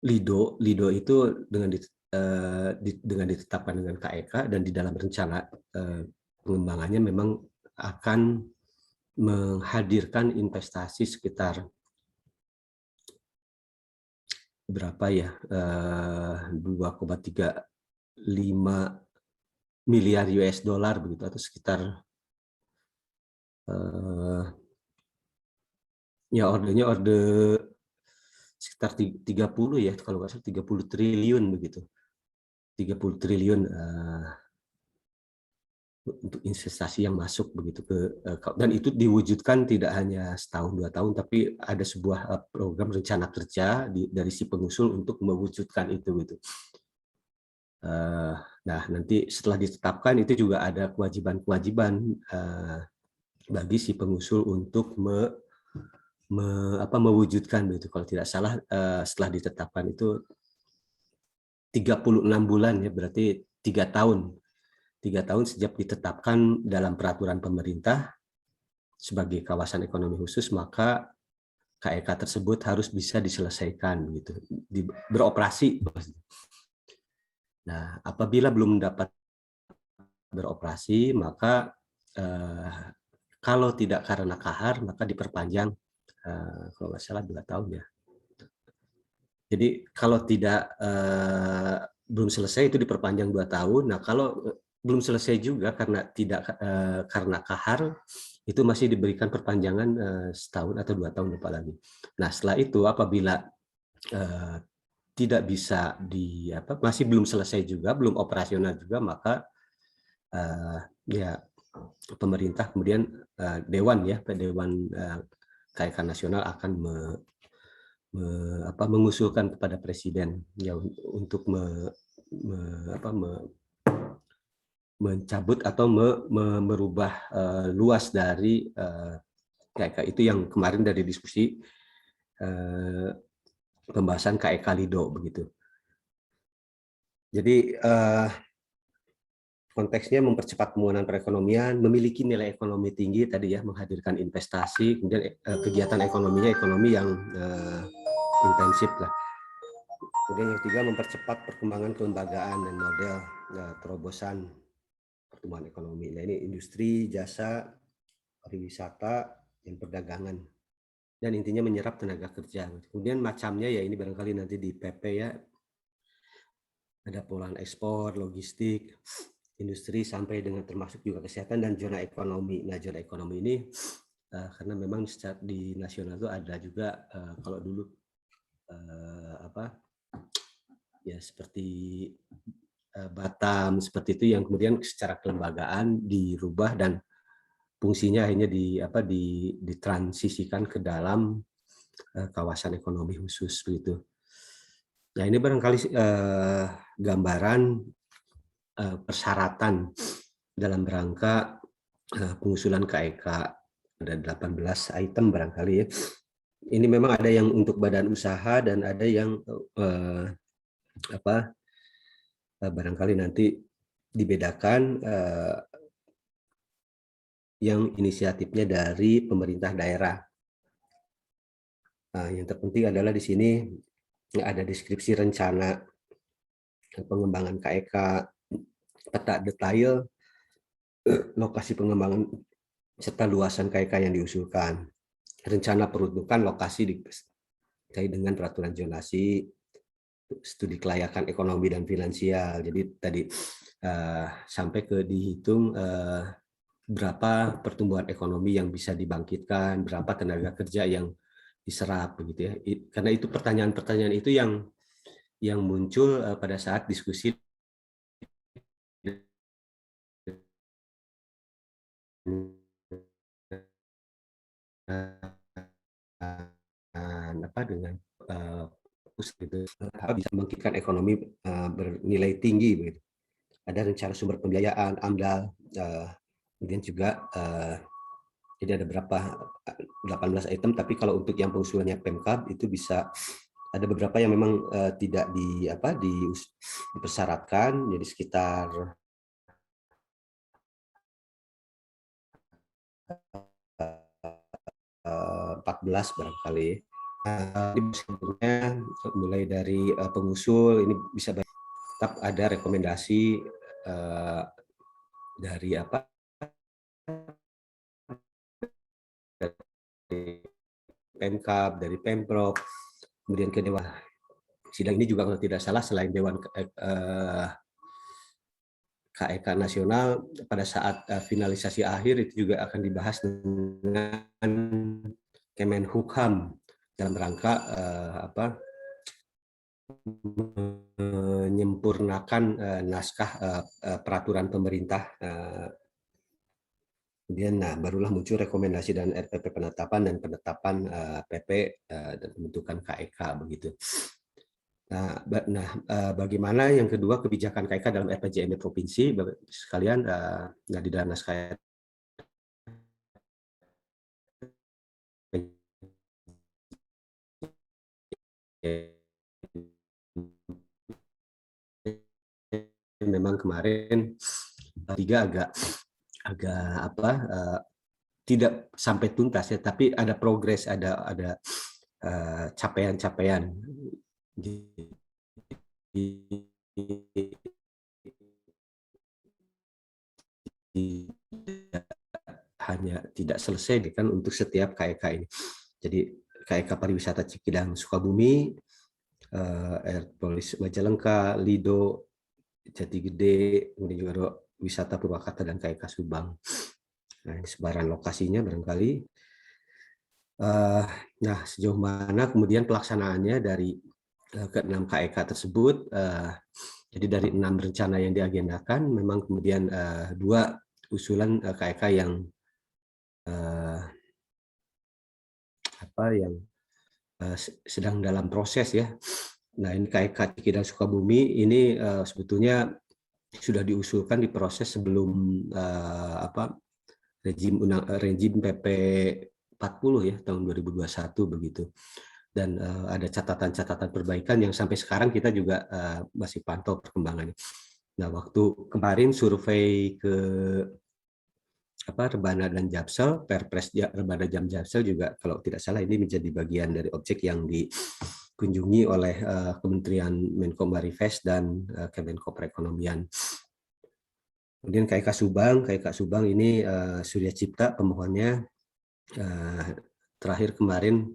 LIDO itu dengan ditetapkan dengan KEK, dan di dalam rencana pengembangannya memang akan menghadirkan investasi sekitar berapa ya, 2,35 miliar US dollar begitu, atau sekitar ya orde sekitar 30 ya, kalau nggak salah 30 triliun begitu. 30 triliun untuk investasi yang masuk begitu dan itu diwujudkan tidak hanya setahun 2 tahun, tapi ada sebuah program rencana kerja dari si pengusul untuk mewujudkan itu gitu. Nah, nanti setelah ditetapkan itu juga ada kewajiban-kewajiban bagi si pengusul untuk mewujudkan begitu. Kalau tidak salah setelah ditetapkan itu 36 bulan ya, berarti 3 tahun. 3 tahun sejak ditetapkan dalam peraturan pemerintah sebagai kawasan ekonomi khusus, maka KEK tersebut harus bisa diselesaikan gitu, beroperasi. Nah, apabila belum dapat beroperasi, maka kalau tidak karena kahar, maka diperpanjang kalau nggak salah 2 tahun ya. Jadi kalau tidak belum selesai itu diperpanjang 2 tahun. Nah, kalau belum selesai juga karena kahar, itu masih diberikan perpanjangan setahun atau 2 tahun lupa lagi. Nah, setelah itu apabila tidak bisa masih belum selesai juga, belum operasional juga, maka ya pemerintah kemudian Dewan KEK Nasional akan mengusulkan kepada Presiden ya untuk mencabut atau merubah luas dari KEK itu yang kemarin dari diskusi pembahasan KEK Lido begitu. Jadi konteksnya mempercepat pembangunan perekonomian, memiliki nilai ekonomi tinggi tadi ya, menghadirkan investasi, kemudian kegiatan ekonominya ekonomi yang intensif lah. Kemudian yang ketiga, mempercepat perkembangan kelembagaan dan model terobosan pertumbuhan ekonomi. Nah, ini industri, jasa, pariwisata, dan perdagangan. Dan intinya menyerap tenaga kerja. Kemudian macamnya ya ini barangkali nanti di PP ya, ada polahan ekspor, logistik, industri sampai dengan termasuk juga kesehatan dan zona ekonomi. Nah, zona ekonomi ini karena memang di nasional itu ada juga kalau dulu ya seperti Batam seperti itu yang kemudian secara kelembagaan dirubah dan fungsinya akhirnya ditransisikan ke dalam kawasan ekonomi khusus begitu. Nah, ini barangkali gambaran persyaratan dalam rangka pengusulan KEK. Ada 18 item barangkali ya. Ini memang ada yang untuk badan usaha dan ada yang barangkali nanti dibedakan yang inisiatifnya dari pemerintah daerah. Nah, yang terpenting adalah di sini ada deskripsi rencana pengembangan KEK, peta detail lokasi pengembangan serta luasan KEK yang diusulkan, rencana peruntukan lokasi terkait dengan peraturan zonasi, studi kelayakan ekonomi dan finansial. Jadi tadi sampai ke dihitung berapa pertumbuhan ekonomi yang bisa dibangkitkan, berapa tenaga kerja yang diserap begitu ya. Karena itu pertanyaan-pertanyaan itu yang muncul pada saat diskusi dengan gitu, bisa membangkitkan ekonomi bernilai tinggi begitu. Ada rencana sumber pembiayaan, AMDAL, kemudian juga jadi ada berapa 18 item, tapi kalau untuk yang pengusulannya Pemkab itu bisa ada beberapa yang memang tidak dipersyaratkan, jadi sekitar 14 barangkali. Mulai dari pengusul ini bisa tetap ada rekomendasi dari dari Pemkab, dari Pemprov, kemudian ke Dewan. Sidang ini juga kalau tidak salah selain Dewan KEK Nasional, pada saat finalisasi akhir itu juga akan dibahas dengan Kemenhukam dalam rangka menyempurnakan naskah peraturan pemerintah. Kemudian barulah muncul rekomendasi dan RPP penetapan PP dan pembentukan KEK begitu. Bagaimana yang kedua kebijakan KK dalam RPJMD provinsi, Bapak sekalian, nah di dalam naskah memang kemarin tiga agak apa tidak sampai tuntas ya, tapi ada progres, ada capaian-capaian. Hanya tidak selesai kan untuk setiap KEK ini. Jadi KEK pariwisata Cikidang Sukabumi, Airpolis Majalengka, Lido, Jati Gede, kemudian juga wisata Purwakarta dan KEK Subang. Nah, ini sebaran lokasinya barangkali. Nah, sejauh mana kemudian pelaksanaannya dari ke-6 KEK tersebut. Jadi dari 6 rencana yang diagendakan, memang kemudian 2 usulan KEK yang sedang dalam proses ya. Nah, ini KEK Cikidang Sukabumi ini sebetulnya sudah diusulkan di proses sebelum rejim PP 40 ya tahun 2021 begitu. Dan ada catatan-catatan perbaikan yang sampai sekarang kita juga masih pantau perkembangannya. Nah, waktu kemarin survei ke Rebana dan Japsel, Perpres Rebana dan Japsel juga kalau tidak salah ini menjadi bagian dari objek yang dikunjungi oleh Kementerian Menko Marifest dan Kemenko Perekonomian. Kemudian KEK Subang ini Surya Cipta pemohonnya terakhir kemarin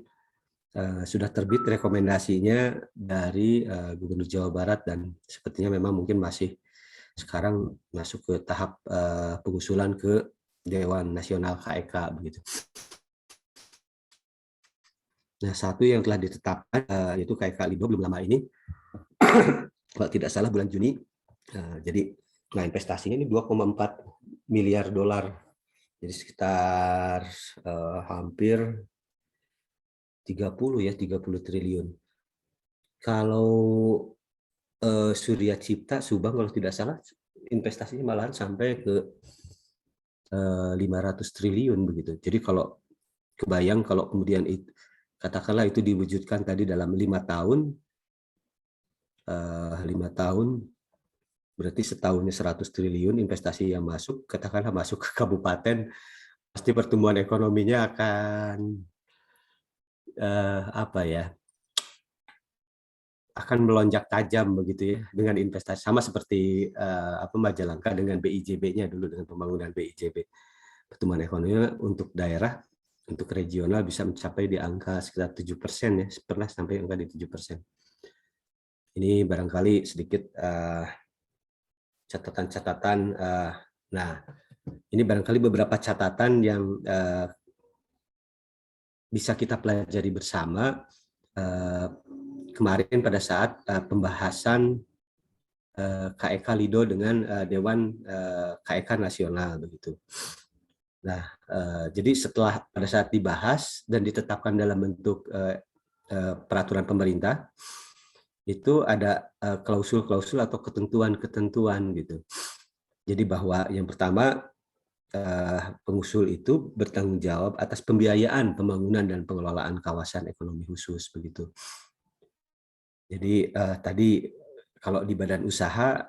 sudah terbit rekomendasinya dari Gubernur Jawa Barat dan sepertinya memang mungkin masih sekarang masuk ke tahap pengusulan ke Dewan Nasional KEK begitu. Nah, satu yang telah ditetapkan yaitu KEK Lido belum lama ini, kalau tidak salah bulan Juni. Jadi, nah investasinya ini 2,4 miliar dolar, jadi sekitar hampir 30 triliun. Kalau Surya Cipta Subang kalau tidak salah investasinya malahan sampai ke 500 triliun begitu. Jadi kalau kebayang kalau kemudian katakanlah itu diwujudkan tadi dalam 5 tahun, 5 tahun berarti setahunnya 100 triliun investasi yang masuk, katakanlah masuk ke kabupaten, pasti pertumbuhan ekonominya akan akan melonjak tajam begitu ya dengan investasi, sama seperti Majalengka dengan BIJB-nya dulu, dengan pembangunan BIJB. Pertumbuhan ekonomi untuk daerah, untuk regional bisa mencapai di angka sekitar 7% ya, pernah sampai angka di 7%. Ini barangkali sedikit catatan-catatan. Nah, ini barangkali beberapa catatan yang bisa kita pelajari bersama kemarin pada saat pembahasan KEK Lido dengan Dewan KEK Nasional begitu. Nah, jadi setelah pada saat dibahas dan ditetapkan dalam bentuk peraturan pemerintah, itu ada klausul-klausul atau ketentuan-ketentuan gitu. Jadi bahwa yang pertama, pengusul itu bertanggung jawab atas pembiayaan pembangunan dan pengelolaan kawasan ekonomi khusus begitu. Jadi tadi kalau di badan usaha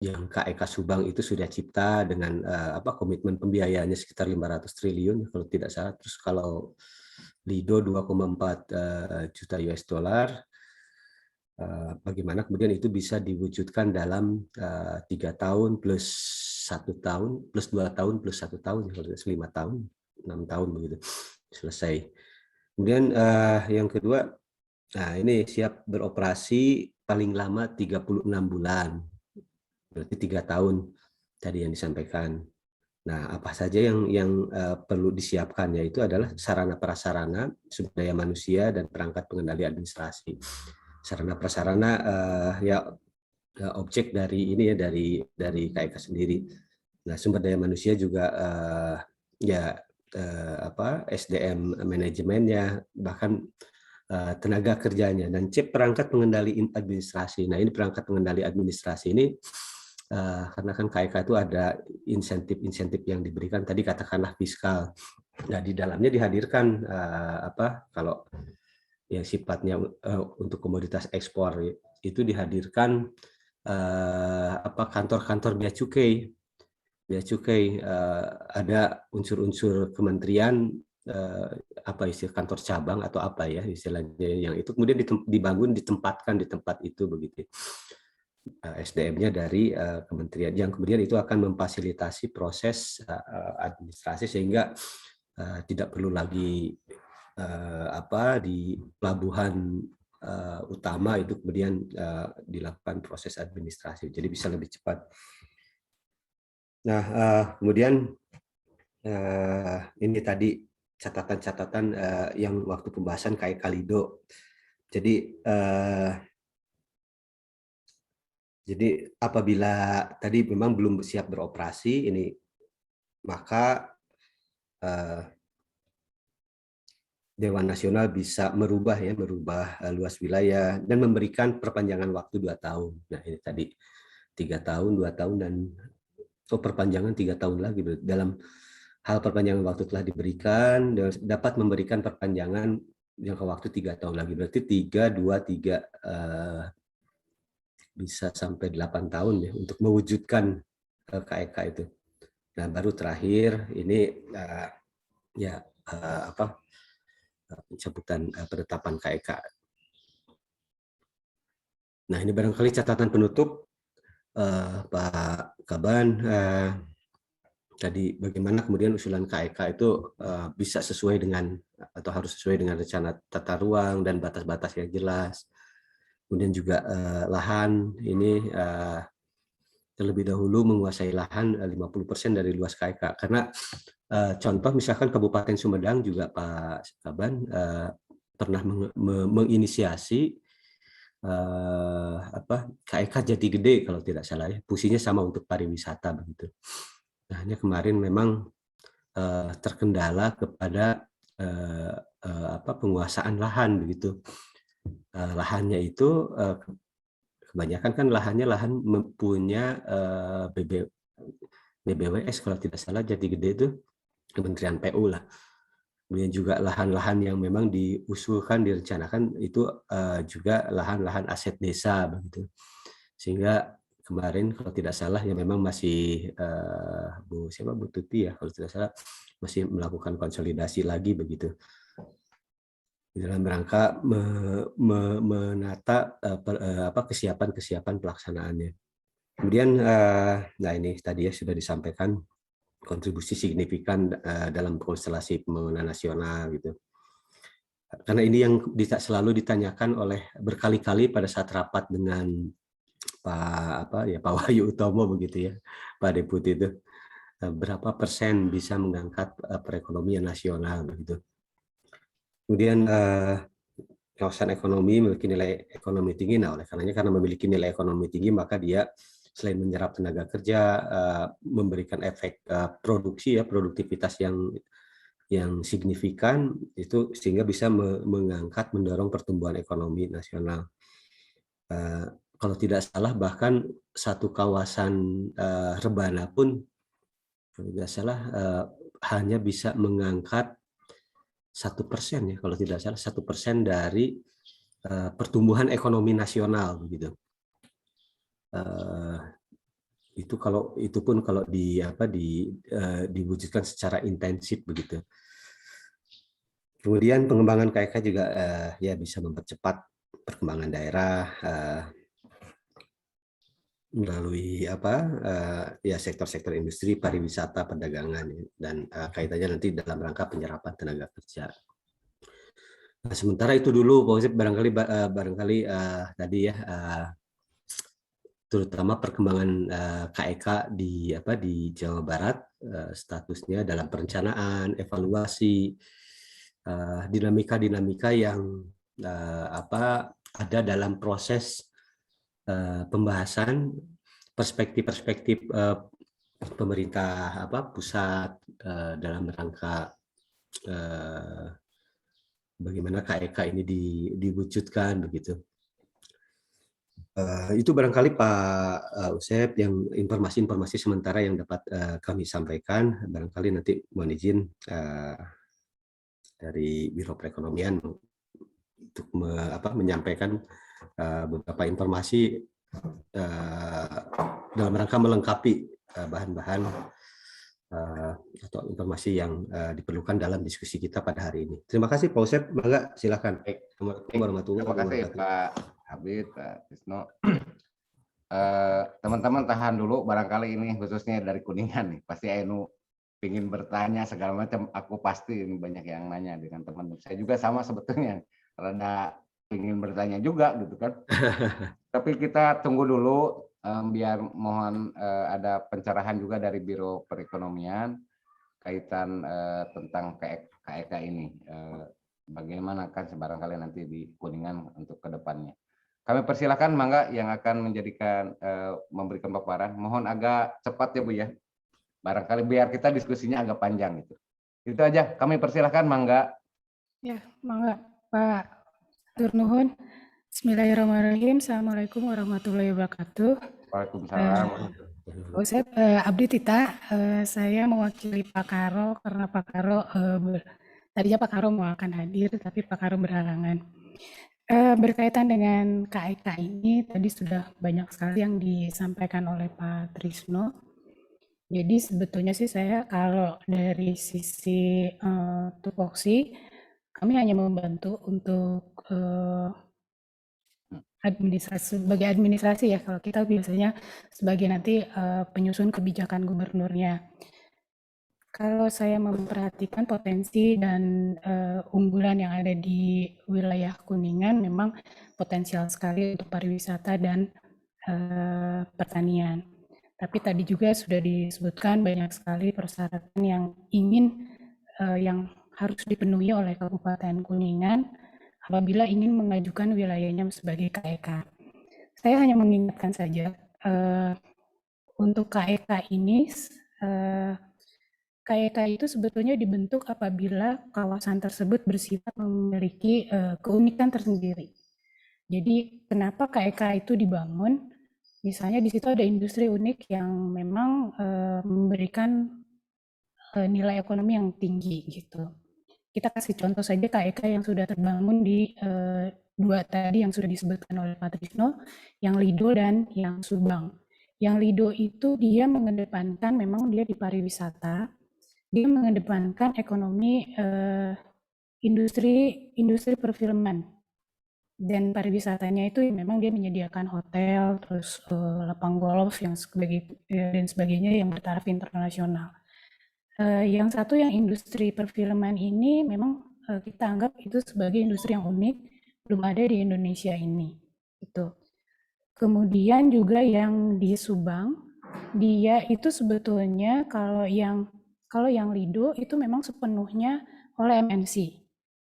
yang KEK Subang itu sudah cipta dengan komitmen pembiayaannya sekitar 500 triliun kalau tidak salah. Terus kalau Lido 2,4 juta US dollar, bagaimana kemudian itu bisa diwujudkan dalam 3 tahun plus 1 tahun plus 2 tahun plus 1 tahun, kalau 5 tahun 6 tahun begitu selesai. Kemudian yang kedua, nah ini siap beroperasi paling lama 36 bulan. Berarti 3 tahun tadi yang disampaikan. Nah, apa saja yang perlu disiapkan, yaitu adalah sarana prasarana, sumber daya manusia dan perangkat pengendali administrasi. Sarana prasarana objek dari ini ya, dari KEK sendiri. Nah, sumber daya manusia juga SDM manajemennya, bahkan tenaga kerjanya, dan C perangkat pengendali administrasi. Nah, ini perangkat pengendali administrasi ini karena kan KEK itu ada insentif-insentif yang diberikan, tadi katakanlah fiskal. Nah, di dalamnya dihadirkan kalau yang sifatnya untuk komoditas ekspor itu dihadirkan kantor-kantor bea cukai. Ada unsur-unsur kementerian, istilah kantor cabang atau apa ya istilahnya, yang itu kemudian dibangun, ditempatkan di tempat itu begitu. SDM-nya dari kementerian, yang kemudian itu akan memfasilitasi proses administrasi sehingga tidak perlu lagi di pelabuhan utama itu kemudian dilakukan proses administrasi, jadi bisa lebih cepat. Nah, kemudian ini tadi catatan-catatan yang waktu pembahasan KEK Lido. Jadi apabila tadi memang belum siap beroperasi ini, maka Dewan Nasional bisa merubah luas wilayah dan memberikan perpanjangan waktu 2 tahun. Nah, ini tadi 3 tahun, 2 tahun, dan perpanjangan 3 tahun lagi. Dalam hal perpanjangan waktu telah diberikan, dapat memberikan perpanjangan jangka waktu 3 tahun lagi. Berarti 3, 2, 3 bisa sampai 8 tahun ya untuk mewujudkan KEK itu. Nah, baru terakhir ini pencabutan penetapan KEK. Nah, ini barangkali catatan penutup Pak Kaban. Tadi bagaimana kemudian usulan KEK itu bisa sesuai dengan atau harus sesuai dengan rencana tata ruang dan batas-batas yang jelas. Kemudian juga lahan ini terlebih dahulu menguasai lahan 50% dari luas KEK. Karena contoh misalkan Kabupaten Sumedang juga Pak Kaban pernah menginisiasi KEK Jati Gede kalau tidak salah ya, fungsinya sama untuk pariwisata begitu. Nah, hanya kemarin memang terkendala kepada penguasaan lahan begitu. Lahannya itu kebanyakan kan lahannya mempunyai BBWS kalau tidak salah, Jati Gede itu Kementerian PU lah. Kemudian juga lahan-lahan yang memang diusulkan, direncanakan itu juga lahan-lahan aset desa begitu. Sehingga kemarin kalau tidak salah ya memang masih Bu Tuti ya kalau tidak salah masih melakukan konsolidasi lagi begitu dalam rangka menata kesiapan pelaksanaannya. Kemudian nah ini tadi ya sudah disampaikan kontribusi signifikan dalam konstelasi pembangunan nasional gitu. Karena ini yang selalu ditanyakan berkali-kali pada saat rapat dengan Pak Wahyu Utomo begitu ya, Pak Deputi itu, berapa persen bisa mengangkat perekonomian nasional begitu. Kemudian kawasan ekonomi memiliki nilai ekonomi tinggi. Nah, karena memiliki nilai ekonomi tinggi, maka dia selain menyerap tenaga kerja, memberikan efek produksi ya, produktivitas yang signifikan itu sehingga bisa mendorong pertumbuhan ekonomi nasional. Kalau tidak salah bahkan satu kawasan rebana pun kalau tidak salah hanya bisa mengangkat 1% ya, kalau tidak salah 1% dari pertumbuhan ekonomi nasional begitu. Itu pun kalau diwujudkan secara intensif begitu. Kemudian pengembangan KEK juga ya bisa mempercepat perkembangan daerah melalui sektor-sektor industri, pariwisata, perdagangan dan kaitannya nanti dalam rangka penyerapan tenaga kerja. Nah, sementara itu dulu Pak Usep, barangkali tadi ya terutama perkembangan KEK di Jawa Barat, statusnya dalam perencanaan, evaluasi, dinamika-dinamika yang ada dalam proses pembahasan perspektif-perspektif pemerintah pusat dalam rangka bagaimana KEK ini diwujudkan begitu. Itu barangkali Pak Usep yang informasi-informasi sementara yang dapat kami sampaikan. Barangkali nanti mohon izin dari Biro Perekonomian untuk menyampaikan beberapa informasi dalam rangka melengkapi bahan-bahan atau informasi yang diperlukan dalam diskusi kita pada hari ini. Terima kasih Pak Usep, mangga silakan. Assalamualaikum warahmatullahi Terima kasih wabarakatuh. Pak Habib, Pak Tisno. Teman-teman tahan dulu, barangkali ini khususnya dari Kuningan nih, pasti Ainu ingin bertanya segala macam. Aku pasti ini banyak yang nanya dengan teman. Saya juga sama sebetulnya, rada ingin bertanya juga gitu kan. Tapi kita tunggu dulu, biar mohon ada pencerahan juga dari Biro Perekonomian kaitan tentang KEK ini. Bagaimana kan barangkali nanti di Kuningan untuk kedepannya. Kami persilakan mangga yang akan menjadikan memberikan paparan. Mohon agak cepat ya Bu ya. Barangkali biar kita diskusinya agak panjang gitu. Itu aja. Kami persilakan mangga. Ya, mangga Pak Turnuhun. Bismillahirrahmanirrahim. Assalamualaikum warahmatullahi wabarakatuh. Waalaikumsalam. Usep, Abdi Tita, saya mewakili Pak Karo karena Pak Karo tadinya Pak Karo mau akan hadir, tapi Pak Karo berhalangan. Berkaitan dengan KEK ini, tadi sudah banyak sekali yang disampaikan oleh Pak Trisno. Jadi sebetulnya sih saya kalau dari sisi tupoksi, kami hanya membantu untuk sebagai administrasi ya, kalau kita biasanya sebagai nanti penyusun kebijakan gubernurnya. Kalau saya memperhatikan potensi dan unggulan yang ada di wilayah Kuningan memang potensial sekali untuk pariwisata dan pertanian. Tapi tadi juga sudah disebutkan banyak sekali persyaratan yang yang harus dipenuhi oleh Kabupaten Kuningan apabila ingin mengajukan wilayahnya sebagai KEK. Saya hanya mengingatkan saja untuk KEK ini, KEK itu sebetulnya dibentuk apabila kawasan tersebut bersifat memiliki keunikan tersendiri. Jadi kenapa KEK itu dibangun? Misalnya di situ ada industri unik yang memang memberikan nilai ekonomi yang tinggi gitu. Kita kasih contoh saja KEK yang sudah terbangun di dua tadi yang sudah disebutkan oleh Pak Trisno, yang Lido dan yang Subang. Yang Lido itu dia mengedepankan, memang dia di pariwisata, dia mengedepankan ekonomi industri perfilman dan pariwisatanya itu memang dia menyediakan hotel, terus lapang golf yang dan sebagainya yang bertaraf internasional. Yang satu yang industri perfilman ini memang kita anggap itu sebagai industri yang unik, belum ada di Indonesia ini. Itu. Kemudian juga yang di Subang, dia itu sebetulnya kalau yang Lido itu memang sepenuhnya oleh MNC.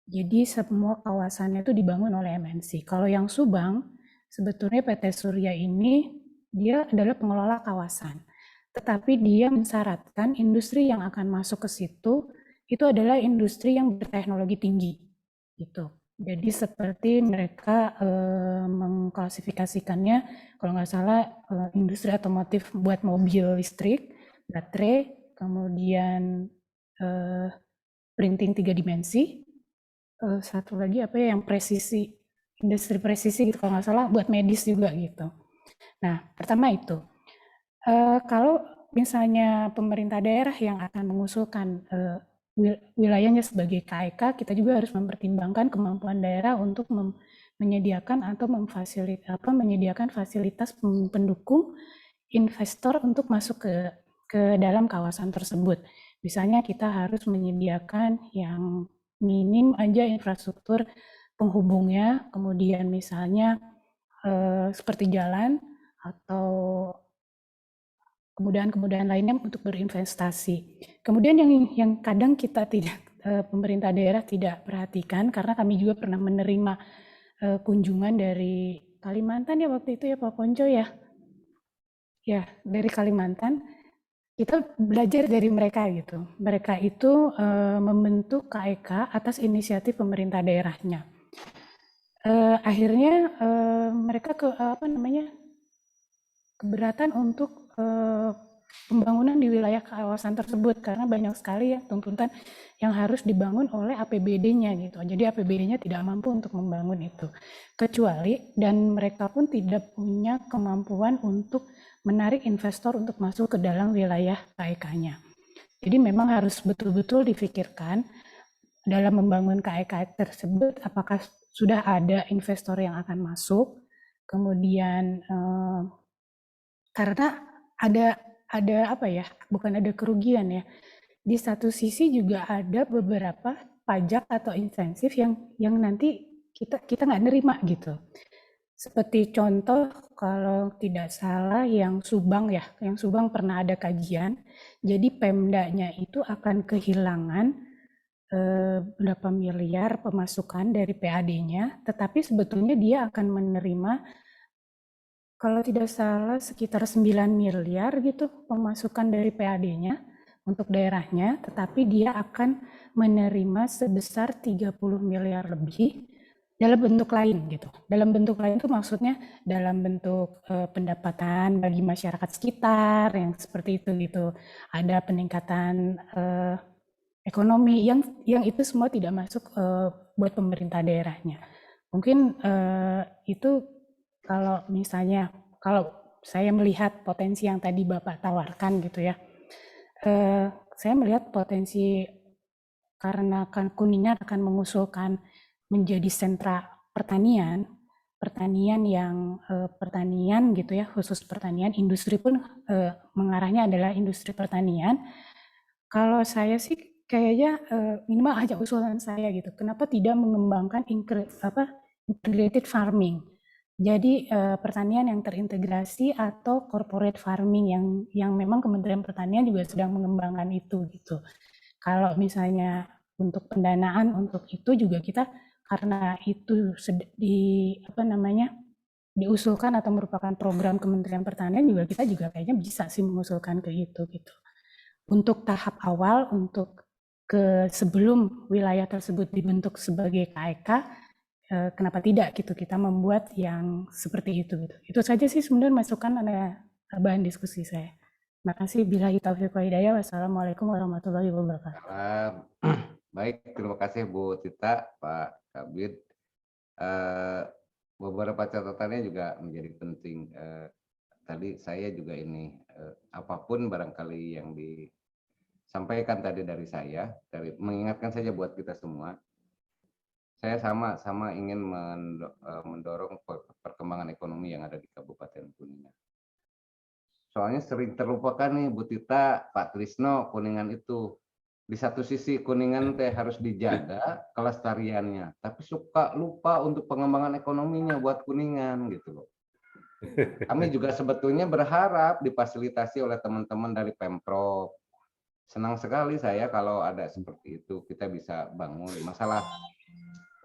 Jadi semua kawasannya itu dibangun oleh MNC. Kalau yang Subang, sebetulnya PT Surya ini dia adalah pengelola kawasan. Tetapi dia mensyaratkan industri yang akan masuk ke situ itu adalah industri yang berteknologi tinggi. Gitu. Jadi seperti mereka mengklasifikasikannya, kalau nggak salah industri otomotif buat mobil listrik, baterai, kemudian printing 3 dimensi, satu lagi apa ya yang presisi, industri presisi gitu kalau nggak salah, buat medis juga gitu. Nah, pertama itu. Kalau misalnya pemerintah daerah yang akan mengusulkan wilayahnya sebagai KEK, kita juga harus mempertimbangkan kemampuan daerah untuk menyediakan atau menyediakan fasilitas pendukung investor untuk masuk ke dalam kawasan tersebut. Misalnya kita harus menyediakan yang minim aja infrastruktur penghubungnya, kemudian misalnya seperti jalan atau kemudahan-kemudahan lainnya untuk berinvestasi. Kemudian yang kadang kita tidak, pemerintah daerah tidak perhatikan, karena kami juga pernah menerima kunjungan dari Kalimantan ya waktu itu ya Pak Ponco ya. Ya, dari Kalimantan. kita belajar dari mereka gitu. Mereka itu membentuk KEK atas inisiatif pemerintah daerahnya. Akhirnya mereka keberatan untuk pembangunan di wilayah kawasan tersebut karena banyak sekali ya tuntutan yang harus dibangun oleh APBD-nya gitu. Jadi APBD-nya tidak mampu untuk membangun itu. Kecuali dan mereka pun tidak punya kemampuan untuk menarik investor untuk masuk ke dalam wilayah KEK-nya. Jadi memang harus betul-betul difikirkan dalam membangun KEK tersebut apakah sudah ada investor yang akan masuk, kemudian karena ada apa ya, bukan ada kerugian ya. Di satu sisi juga ada beberapa pajak atau insentif yang nanti kita nggak nerima gitu. Seperti contoh kalau tidak salah yang Subang ya, yang Subang pernah ada kajian. Jadi Pemdanya itu akan kehilangan berapa miliar pemasukan dari PAD-nya, tetapi sebetulnya dia akan menerima kalau tidak salah sekitar 9 miliar gitu pemasukan dari PAD-nya untuk daerahnya, tetapi dia akan menerima sebesar 30 miliar lebih dalam bentuk lain gitu. Dalam bentuk lain itu maksudnya dalam bentuk pendapatan bagi masyarakat sekitar yang seperti itu gitu. Ada peningkatan ekonomi yang itu semua tidak masuk buat pemerintah daerahnya. Mungkin itu kalau misalnya, kalau saya melihat potensi yang tadi Bapak tawarkan gitu ya, saya melihat potensi karena Kuningan akan mengusulkan menjadi sentra pertanian, pertanian gitu ya, khusus pertanian, industri pun mengarahnya adalah industri pertanian. Kalau saya sih kayaknya minimal aja usulan saya gitu, kenapa tidak mengembangkan integrated farming. Jadi pertanian yang terintegrasi atau corporate farming yang memang Kementerian Pertanian juga sedang mengembangkan itu gitu. Kalau misalnya untuk pendanaan untuk itu juga kita karena itu diusulkan atau merupakan program Kementerian Pertanian juga kita juga kayaknya bisa sih mengusulkan ke itu gitu. Untuk tahap awal untuk sebelum wilayah tersebut dibentuk sebagai KEK, kenapa tidak gitu kita membuat yang seperti itu gitu. Itu saja sih sebenarnya masukan ada bahan diskusi saya. Terima kasih. Billahi taufiq wa hidayah. Wassalamualaikum warahmatullahi wabarakatuh. Baik, terima kasih Bu Tita, Pak Kabid. Beberapa catatannya juga menjadi penting. Tadi saya juga ini apapun barangkali yang disampaikan tadi dari saya, mengingatkan saja buat kita semua. Saya sama ingin mendorong perkembangan ekonomi yang ada di Kabupaten Kuningan. Soalnya sering terlupakan nih Bu Tita, Pak Trisno, Kuningan itu. Di satu sisi Kuningan harus dijaga kelestariannya, tapi suka lupa untuk pengembangan ekonominya buat Kuningan gitu loh. Kami juga sebetulnya berharap difasilitasi oleh teman-teman dari Pemprov. Senang sekali saya kalau ada seperti itu, kita bisa bangun. Masalah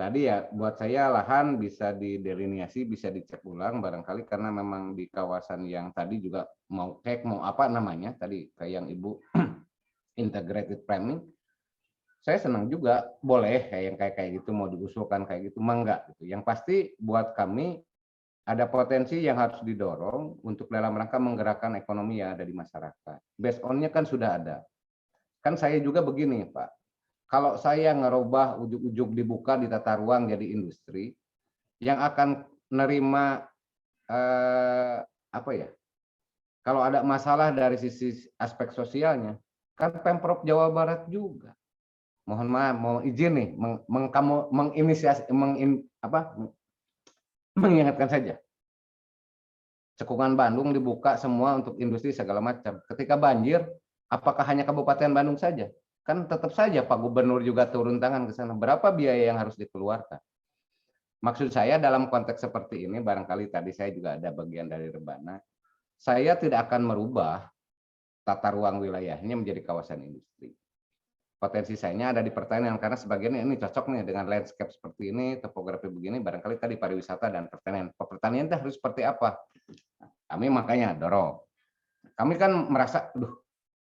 tadi ya buat saya lahan bisa didelineasi, bisa dicek ulang barangkali karena memang di kawasan yang tadi juga mau apa namanya tadi kayak yang Ibu integrated farming. Saya senang juga boleh kayak gitu mau diusulkan kayak gitu enggak gitu. Yang pasti buat kami ada potensi yang harus didorong untuk dalam rangka menggerakkan ekonomi yang ada di masyarakat. Based on-nya kan sudah ada. Kan saya juga begini, Pak. Kalau saya ngerubah ujuk-ujuk dibuka di tata ruang jadi industri, yang akan nerima apa ya? Kalau ada masalah dari sisi aspek sosialnya, kan Pemprov Jawa Barat juga. Mohon maaf, mau izin nih, mengingatkan saja. Cekungan Bandung dibuka semua untuk industri segala macam. Ketika banjir, apakah hanya Kabupaten Bandung saja? Kan tetap saja Pak Gubernur juga turun tangan ke sana. Berapa biaya yang harus dikeluarkan? Maksud saya dalam konteks seperti ini, barangkali tadi saya juga ada bagian dari Rebana, saya tidak akan merubah tata ruang wilayahnya menjadi kawasan industri. Potensi sayanya ada di pertanian karena sebagian ini cocok nih dengan landscape seperti ini, topografi begini, barangkali tadi pariwisata dan pertanian. Pertanian itu harus seperti apa? Kami makanya dorong. Kami kan merasa,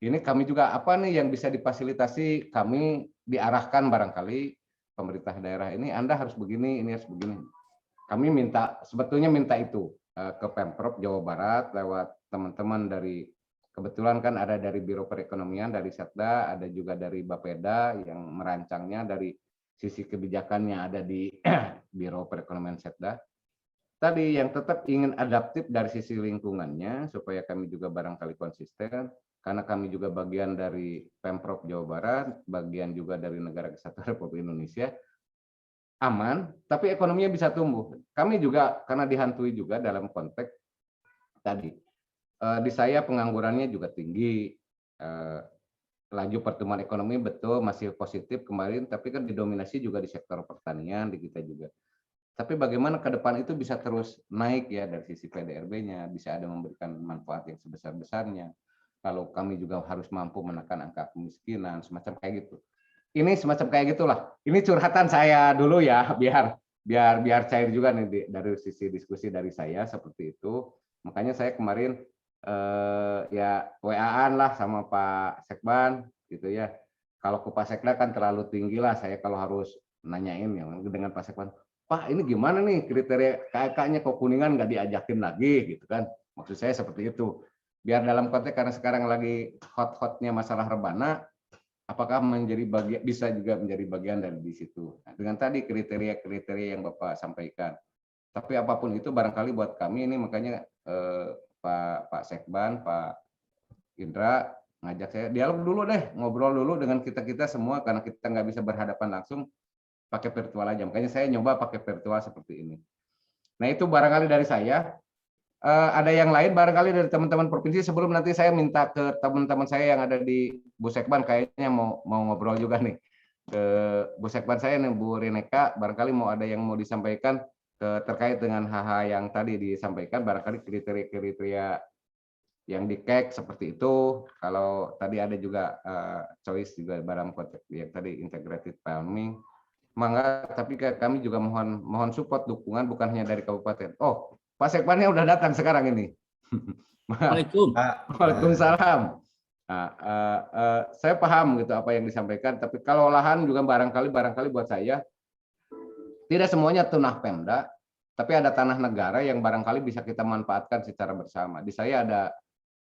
ini kami juga apa nih yang bisa difasilitasi, kami diarahkan barangkali pemerintah daerah ini Anda harus begini, ini harus begini. Kami sebetulnya minta itu ke Pemprov Jawa Barat lewat teman-teman dari, kebetulan kan ada dari Biro Perekonomian, dari Setda, ada juga dari Bapeda yang merancangnya, dari sisi kebijakannya ada di Biro Perekonomian Setda. Tadi yang tetap ingin adaptif dari sisi lingkungannya, supaya kami juga barangkali konsisten, karena kami juga bagian dari Pemprov Jawa Barat, bagian juga dari Negara Kesatuan Republik Indonesia, aman, tapi ekonominya bisa tumbuh. Kami juga karena dihantui juga dalam konteks tadi, di saya penganggurannya juga tinggi, laju pertumbuhan ekonomi betul masih positif kemarin, tapi kan didominasi juga di sektor pertanian di kita juga. Tapi bagaimana ke depan itu bisa terus naik ya dari sisi PDRB-nya, bisa ada memberikan manfaat yang sebesar-besarnya. Kalau kami juga harus mampu menekan angka kemiskinan, semacam kayak gitu. Ini semacam kayak gitulah. Ini curhatan saya dulu ya, biar cair juga nih dari sisi diskusi dari saya seperti itu. Makanya saya kemarin ya WA-an lah sama Pak Sekban gitu ya. Kalau ke Pak Sekda kan terlalu tinggi lah saya kalau harus nanyain ya dengan Pak Sekban. Pak ini gimana nih kriteria KK-nya kok Kuningan nggak diajakin lagi gitu kan. Maksud saya seperti itu. Biar dalam konteks karena sekarang lagi hot-hotnya masalah rebana, apakah bisa juga menjadi bagian dari di situ. Nah, dengan tadi kriteria-kriteria yang Bapak sampaikan. Tapi apapun itu barangkali buat kami ini makanya Pak Sekban, Pak Indra ngajak saya dialog dulu deh, ngobrol dulu dengan kita semua karena kita nggak bisa berhadapan langsung, pakai virtual aja. Makanya saya nyoba pakai virtual seperti ini. Nah itu barangkali dari saya. Ada yang lain barangkali dari teman-teman provinsi sebelum nanti saya minta ke teman-teman saya yang ada di Bu Sekban kayaknya mau ngobrol juga nih ke Bu Sekban saya nih Bu Reneka, barangkali mau ada yang mau disampaikan terkait dengan hal-hal yang tadi disampaikan, barangkali kriteria-kriteria yang di-cek seperti itu. Kalau tadi ada juga choice juga barang konteks yang tadi integrated farming, mangga, tapi kami juga mohon support dukungan bukan hanya dari kabupaten. Oh, Pak Sekbannya udah datang sekarang ini. Assalamualaikum. Waalaikumsalam. Nah, saya paham gitu apa yang disampaikan, tapi kalau lahan juga barangkali buat saya tidak semuanya tanah Pemda, tapi ada tanah negara yang barangkali bisa kita manfaatkan secara bersama. Di saya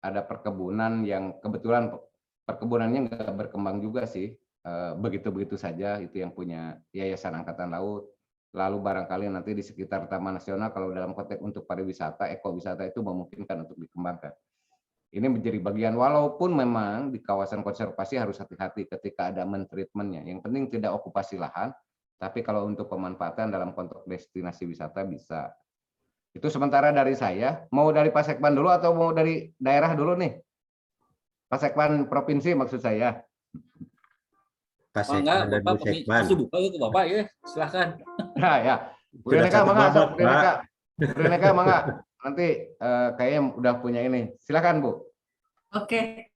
ada perkebunan yang kebetulan perkebunannya nggak berkembang juga sih, begitu-begitu saja, itu yang punya Yayasan Angkatan Laut. Lalu barangkali nanti di sekitar Taman Nasional kalau dalam konteks untuk pariwisata, ekowisata itu memungkinkan untuk dikembangkan. Ini menjadi bagian walaupun memang di kawasan konservasi harus hati-hati ketika ada mentreatmentnya. Yang penting tidak okupasi lahan, tapi kalau untuk pemanfaatan dalam konteks destinasi wisata bisa. Itu sementara dari saya. Mau dari Pak Sekban dulu atau mau dari daerah dulu nih? Pak Sekban provinsi maksud saya. Pak Oh, enggak, Sekban dan Bu Bapak Sekban. masih buka itu Bapak ya, silakan. Ya. Bu Sudah Reneka satu mangga, babak, Bu Reneka mangga. Nanti kayaknya udah punya ini. Silakan Bu. Oke,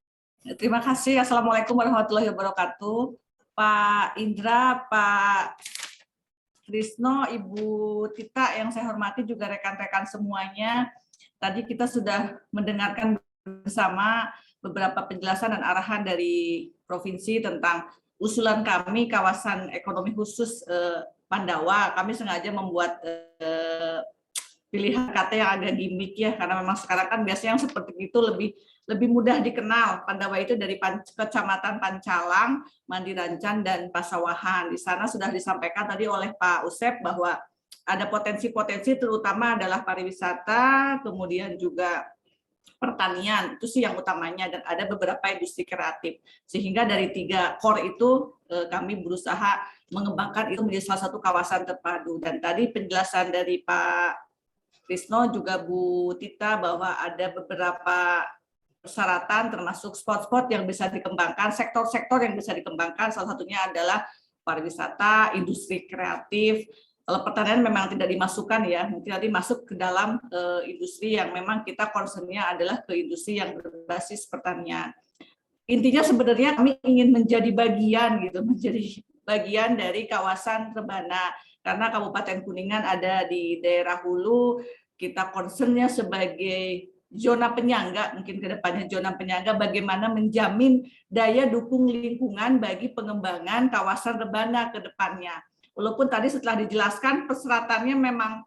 terima kasih. Assalamualaikum warahmatullahi wabarakatuh. Pak Indra, Pak Trisno, Ibu Tita yang saya hormati, juga rekan-rekan semuanya. Tadi kita sudah mendengarkan bersama beberapa penjelasan dan arahan dari provinsi tentang usulan kami kawasan ekonomi khusus Pandawa. Kami sengaja membuat pilihan kata yang agak gimmick ya, karena memang sekarang kan biasanya yang seperti itu lebih mudah dikenal. Pandawa itu dari Kecamatan Pancalang, Mandirancan, dan Pasawahan. Di sana sudah disampaikan tadi oleh Pak Usep bahwa ada potensi-potensi terutama adalah pariwisata, kemudian juga pertanian, itu sih yang utamanya, dan ada beberapa industri kreatif. Sehingga dari 3 core itu kami berusaha mengembangkan itu menjadi salah satu kawasan terpadu. Dan tadi penjelasan dari Pak Trisno juga Bu Tita bahwa ada beberapa persyaratan termasuk spot-spot yang bisa dikembangkan, sektor-sektor yang bisa dikembangkan, salah satunya adalah pariwisata, industri kreatif. Kalau pertanian memang tidak dimasukkan ya, mungkin nanti masuk ke dalam industri yang memang kita concern-nya adalah ke industri yang berbasis pertanian. Intinya sebenarnya kami ingin menjadi bagian gitu, menjadi bagian dari kawasan rebana. Karena Kabupaten Kuningan ada di daerah hulu, kita concern-nya sebagai zona penyangga, mungkin ke depannya zona penyangga, bagaimana menjamin daya dukung lingkungan bagi pengembangan kawasan rebana ke depannya. Walaupun tadi setelah dijelaskan persyaratannya memang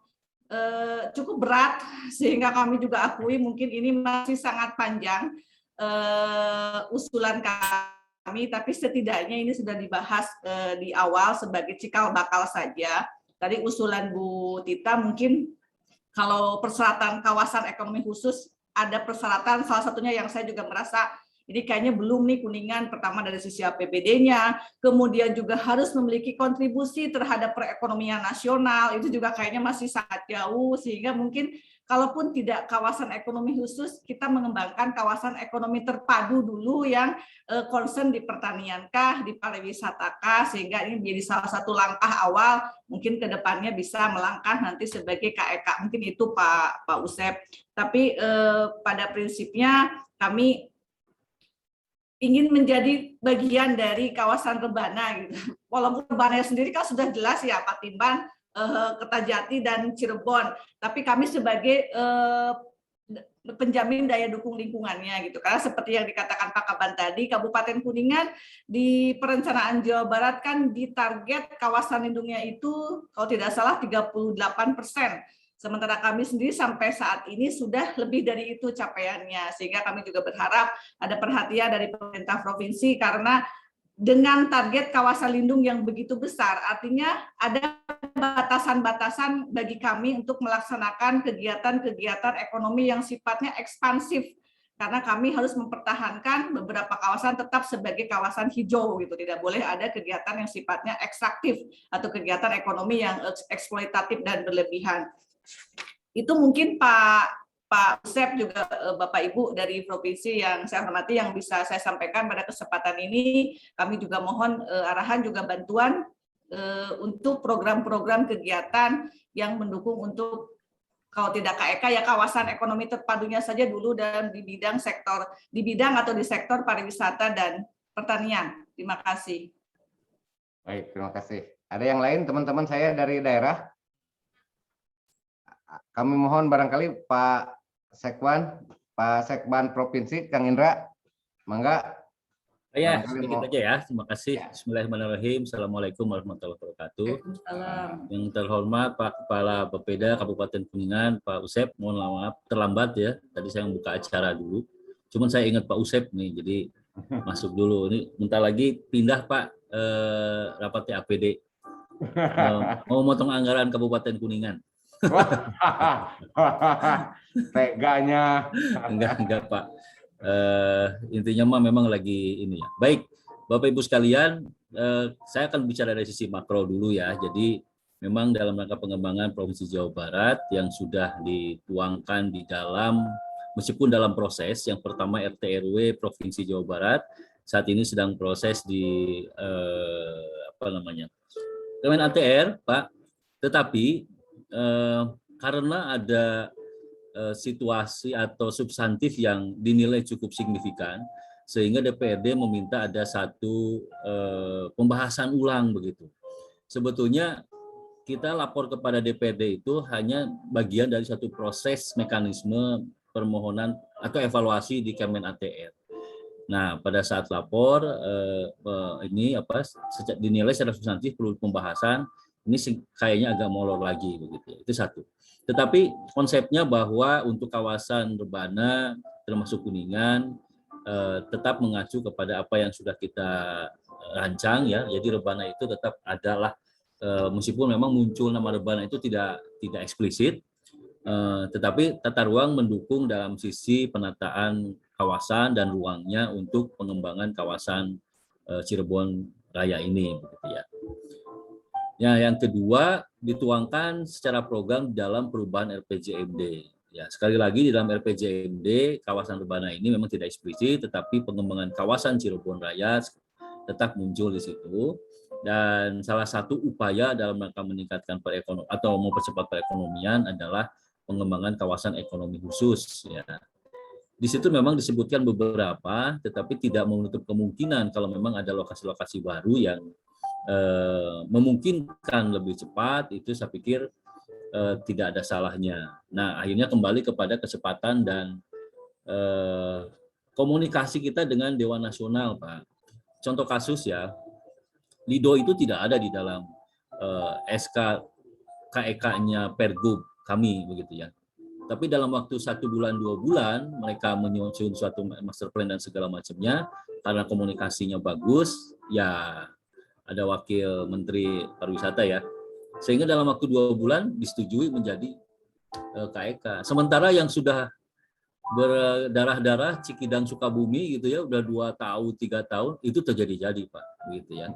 cukup berat, sehingga kami juga akui mungkin ini masih sangat panjang usulan kami, tapi setidaknya ini sudah dibahas di awal sebagai cikal bakal saja. Tadi usulan Bu Tita mungkin kalau persyaratan kawasan ekonomi khusus ada persyaratan, salah satunya yang saya juga merasa ini kayaknya belum nih Kuningan, pertama dari sisi APBD-nya, kemudian juga harus memiliki kontribusi terhadap perekonomian nasional, itu juga kayaknya masih sangat jauh, sehingga mungkin kalaupun tidak kawasan ekonomi khusus, kita mengembangkan kawasan ekonomi terpadu dulu yang concern di pertanian kah, di pariwisata kah, sehingga ini menjadi salah satu langkah awal, mungkin ke depannya bisa melangkah nanti sebagai KEK, mungkin itu Pak Usep. Tapi pada prinsipnya kami ingin menjadi bagian dari kawasan rebana gitu. Walaupun rebana sendiri kan sudah jelas ya Patimban, Kertajati dan Cirebon, tapi kami sebagai penjamin daya dukung lingkungannya gitu. Karena seperti yang dikatakan Pak Kaban tadi, Kabupaten Kuningan di perencanaan Jawa Barat kan ditarget kawasan lindungnya itu kalau tidak salah 38%. Sementara kami sendiri sampai saat ini sudah lebih dari itu capaiannya, sehingga kami juga berharap ada perhatian dari pemerintah provinsi, karena dengan target kawasan lindung yang begitu besar, artinya ada batasan-batasan bagi kami untuk melaksanakan kegiatan-kegiatan ekonomi yang sifatnya ekspansif, karena kami harus mempertahankan beberapa kawasan tetap sebagai kawasan hijau gitu, tidak boleh ada kegiatan yang sifatnya ekstraktif atau kegiatan ekonomi yang eksploitatif dan berlebihan. Itu mungkin Pak Usep juga Bapak Ibu dari provinsi yang saya hormati yang bisa saya sampaikan pada kesempatan ini. Kami juga mohon arahan juga bantuan untuk program-program kegiatan yang mendukung untuk kalau tidak KEK ya kawasan ekonomi terpadunya saja dulu, dan di bidang atau di sektor pariwisata dan pertanian. Terima kasih. Baik, terima kasih. Ada yang lain teman-teman saya dari daerah? Kami mohon barangkali Pak Sekban Provinsi, Kang Indra, mangga. Ya, Barangkali sedikit mau- aja ya. Terima kasih. Ya. Bismillahirrahmanirrahim. Assalamualaikum warahmatullahi wabarakatuh. Waalaikumsalam. Yang terhormat Pak Kepala Bapeda Kabupaten Kuningan, Pak Usep, mohon maaf terlambat ya. Tadi saya membuka acara dulu. Cuman saya ingat Pak Usep nih, jadi masuk dulu. Ini bentar lagi pindah Pak rapat TAPD. Mau motong anggaran Kabupaten Kuningan. Teganya. Enggak Pak. Intinya mah memang lagi ini ya. Baik, Bapak Ibu sekalian, saya akan bicara dari sisi makro dulu ya. Jadi memang dalam rangka pengembangan Provinsi Jawa Barat yang sudah dituangkan di dalam, meskipun dalam proses, yang pertama RT RW Provinsi Jawa Barat saat ini sedang proses di Kemen ATR, Pak. Tetapi karena ada situasi atau substantif yang dinilai cukup signifikan, sehingga DPRD meminta ada satu pembahasan ulang begitu. Sebetulnya kita lapor kepada DPRD itu hanya bagian dari satu proses mekanisme permohonan atau evaluasi di Kemen ATR. Nah, pada saat lapor ini dinilai secara substantif perlu pembahasan, ini kayaknya agak molor lagi begitu. Itu satu. Tetapi konsepnya bahwa untuk kawasan rebana termasuk Kuningan tetap mengacu kepada apa yang sudah kita rancang ya. Jadi rebana itu tetap adalah meskipun memang muncul nama rebana itu tidak eksplisit, tetapi tata ruang mendukung dalam sisi penataan kawasan dan ruangnya untuk pengembangan kawasan Cirebon Raya ini begitu ya. Ya, yang kedua dituangkan secara program dalam perubahan RPJMD. Ya, sekali lagi di dalam RPJMD kawasan rebana ini memang tidak eksplisit, tetapi pengembangan kawasan Cirebon Raya tetap muncul di situ. Dan salah satu upaya dalam rangka meningkatkan perekonomian atau mempercepat perekonomian adalah pengembangan kawasan ekonomi khusus. Ya. Di situ memang disebutkan beberapa, tetapi tidak menutup kemungkinan kalau memang ada lokasi-lokasi baru yang memungkinkan lebih cepat, itu saya pikir tidak ada salahnya. Nah, akhirnya kembali kepada kecepatan dan komunikasi kita dengan Dewan Nasional, Pak. Contoh kasus ya, Lido itu tidak ada di dalam SK KEK-nya Pergub kami begitu ya. Tapi dalam waktu 1 bulan 2 bulan mereka menyusun suatu master plan dan segala macamnya, karena komunikasinya bagus, ya ada wakil menteri pariwisata ya, sehingga dalam waktu 2 bulan disetujui menjadi KEK. Sementara yang sudah berdarah-darah Cikidang Sukabumi gitu ya, udah 2 tahun 3 tahun itu terjadi Pak begitu ya,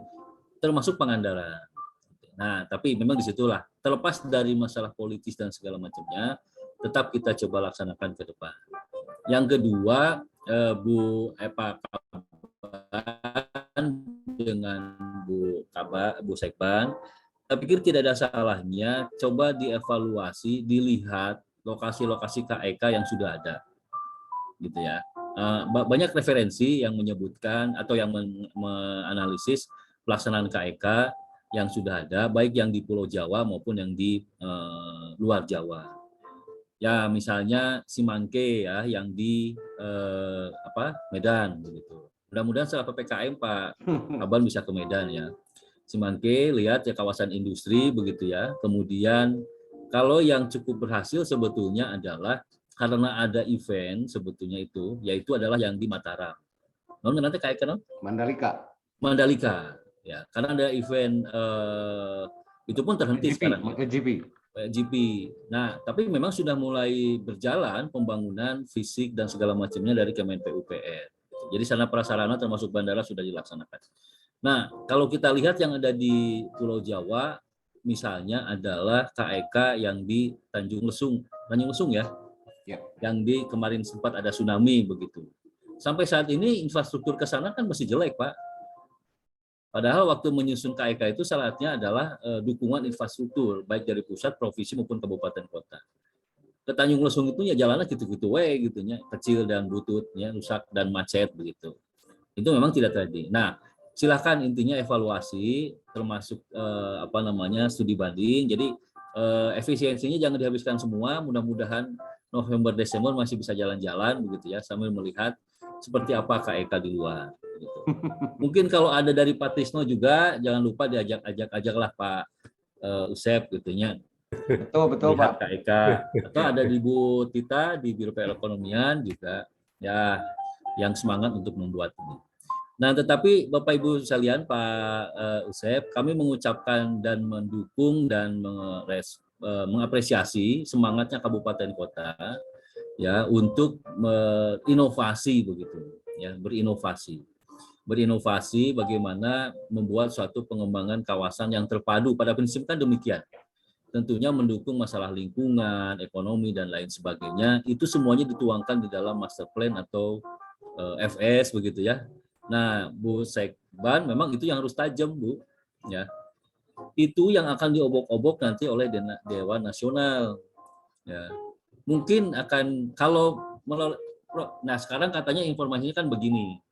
termasuk Pangandaran. Nah tapi memang disitulah terlepas dari masalah politis dan segala macamnya, tetap kita coba laksanakan ke depan. Yang kedua, Bu dengan Bu Sekban, saya pikir tidak ada salahnya coba dievaluasi, dilihat lokasi-lokasi KEK yang sudah ada, gitu ya. Banyak referensi yang menyebutkan atau yang menganalisis pelaksanaan KEK yang sudah ada, baik yang di Pulau Jawa maupun yang di luar Jawa. Ya misalnya Simangke ya yang di Medan begitu. Mudah-mudahan setelah PPKM Pak Aban bisa ke Medan ya. Simangke lihat ya kawasan industri begitu ya. Kemudian kalau yang cukup berhasil sebetulnya adalah karena ada event sebetulnya itu, yaitu adalah yang di Mataram. Nanti kayak kenal? Mandalika ya, karena ada event itu pun terhenti sekarang. GP. Nah, tapi memang sudah mulai berjalan pembangunan fisik dan segala macamnya dari Kemen PUPR. Jadi sarana prasarana termasuk bandara sudah dilaksanakan. Nah, kalau kita lihat yang ada di Pulau Jawa, misalnya adalah KEK yang di Tanjung Lesung ya, yang di kemarin sempat ada tsunami begitu. Sampai saat ini infrastruktur ke sana kan masih jelek, Pak. Padahal waktu menyusun KEK itu syaratnya adalah dukungan infrastruktur, baik dari pusat, provinsi maupun kabupaten kota. Ke Tanjung Lesung itu ya jalannya gitu-gitu gitu ya, kecil dan butut, ya, rusak dan macet begitu. Itu memang tidak terjadi. Nah, silakan intinya evaluasi, termasuk studi banding. Jadi efisiensinya jangan dihabiskan semua. Mudah-mudahan November Desember masih bisa jalan-jalan begitu ya, sambil melihat seperti apa KEK di luar. Gitu. Mungkin kalau ada dari Pak Tisno juga jangan lupa diajak-ajaklah Pak Usep gitunya. Betul Pak. KEK atau ada di Bu Tita di Biro Perekonomian juga ya yang semangat untuk membuat ini. Nah, tetapi Bapak Ibu sekalian, Pak Usep, kami mengucapkan dan mendukung dan mengapresiasi semangatnya kabupaten kota ya untuk berinovasi begitu ya, berinovasi bagaimana membuat suatu pengembangan kawasan yang terpadu. Pada prinsip kan demikian. Tentunya mendukung masalah lingkungan, ekonomi dan lain sebagainya. Itu semuanya dituangkan di dalam master plan atau FS begitu ya. Nah, Bu Sekban memang itu yang harus tajam, Bu. Ya. Itu yang akan diobok-obok nanti oleh Dewan Nasional. Ya. Mungkin akan nah sekarang katanya informasinya kan begini.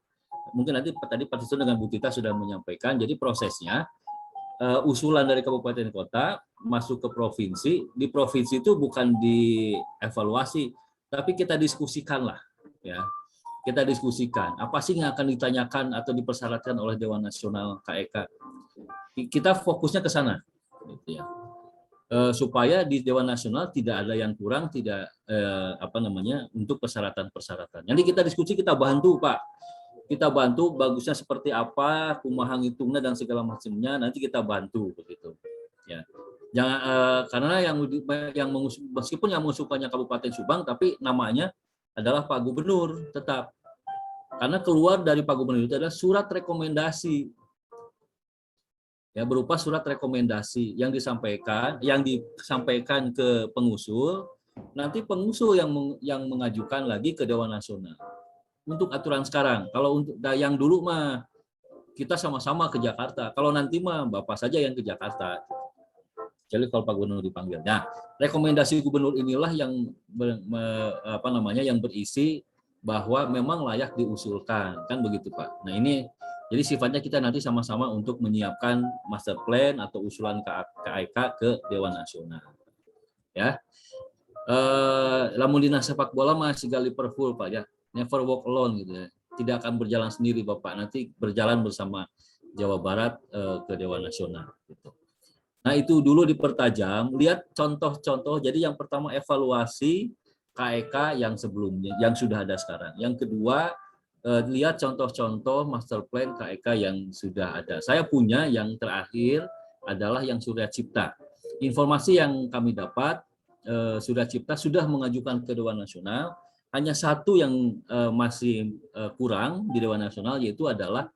Mungkin nanti tadi Pak Tito dengan Bu Tita sudah menyampaikan, jadi prosesnya usulan dari kabupaten kota masuk ke provinsi, di provinsi itu bukan dievaluasi, tapi kita diskusikan lah, ya. Kita diskusikan apa sih yang akan ditanyakan atau dipersyaratkan oleh Dewan Nasional KEK. Kita fokusnya ke sana, gitu ya. Supaya di Dewan Nasional tidak ada yang kurang, tidak untuk persyaratan-persyaratan. Nanti kita diskusi, kita bantu Pak. Kita bantu bagusnya seperti apa, kumaha ngitungnya dan segala macamnya, nanti kita bantu begitu. Ya. Jangan karena yang meskipun yang mengusulkannya Kabupaten Subang, tapi namanya adalah Pak Gubernur tetap. Karena keluar dari Pak Gubernur itu adalah surat rekomendasi. Ya, berupa surat rekomendasi yang disampaikan ke pengusul, nanti pengusul yang mengajukan lagi ke Dewan Nasional. Untuk aturan sekarang, kalau untuk yang dulu mah kita sama-sama ke Jakarta, kalau nanti mah Bapak saja yang ke Jakarta. Jadi kalau Pak Gubernur dipanggil. Nah, rekomendasi Gubernur inilah yang yang berisi bahwa memang layak diusulkan, kan begitu Pak. Nah ini jadi sifatnya kita nanti sama-sama untuk menyiapkan master plan atau usulan KEK ke Dewan Nasional. Ya. lamun dina sepak bola masih Liverpool Pak ya, never walk alone gitu ya, tidak akan berjalan sendiri Bapak, nanti berjalan bersama Jawa Barat ke Dewan Nasional gitu. Nah itu dulu dipertajam, lihat contoh-contoh. Jadi yang pertama evaluasi KEK yang sebelumnya, yang sudah ada sekarang. Yang kedua lihat contoh-contoh master plan KEK yang sudah ada. Saya punya yang terakhir adalah yang Surya Cipta. Informasi yang kami dapat, Surya Cipta sudah mengajukan ke Dewan Nasional. Hanya satu yang masih kurang di Dewan Nasional, yaitu adalah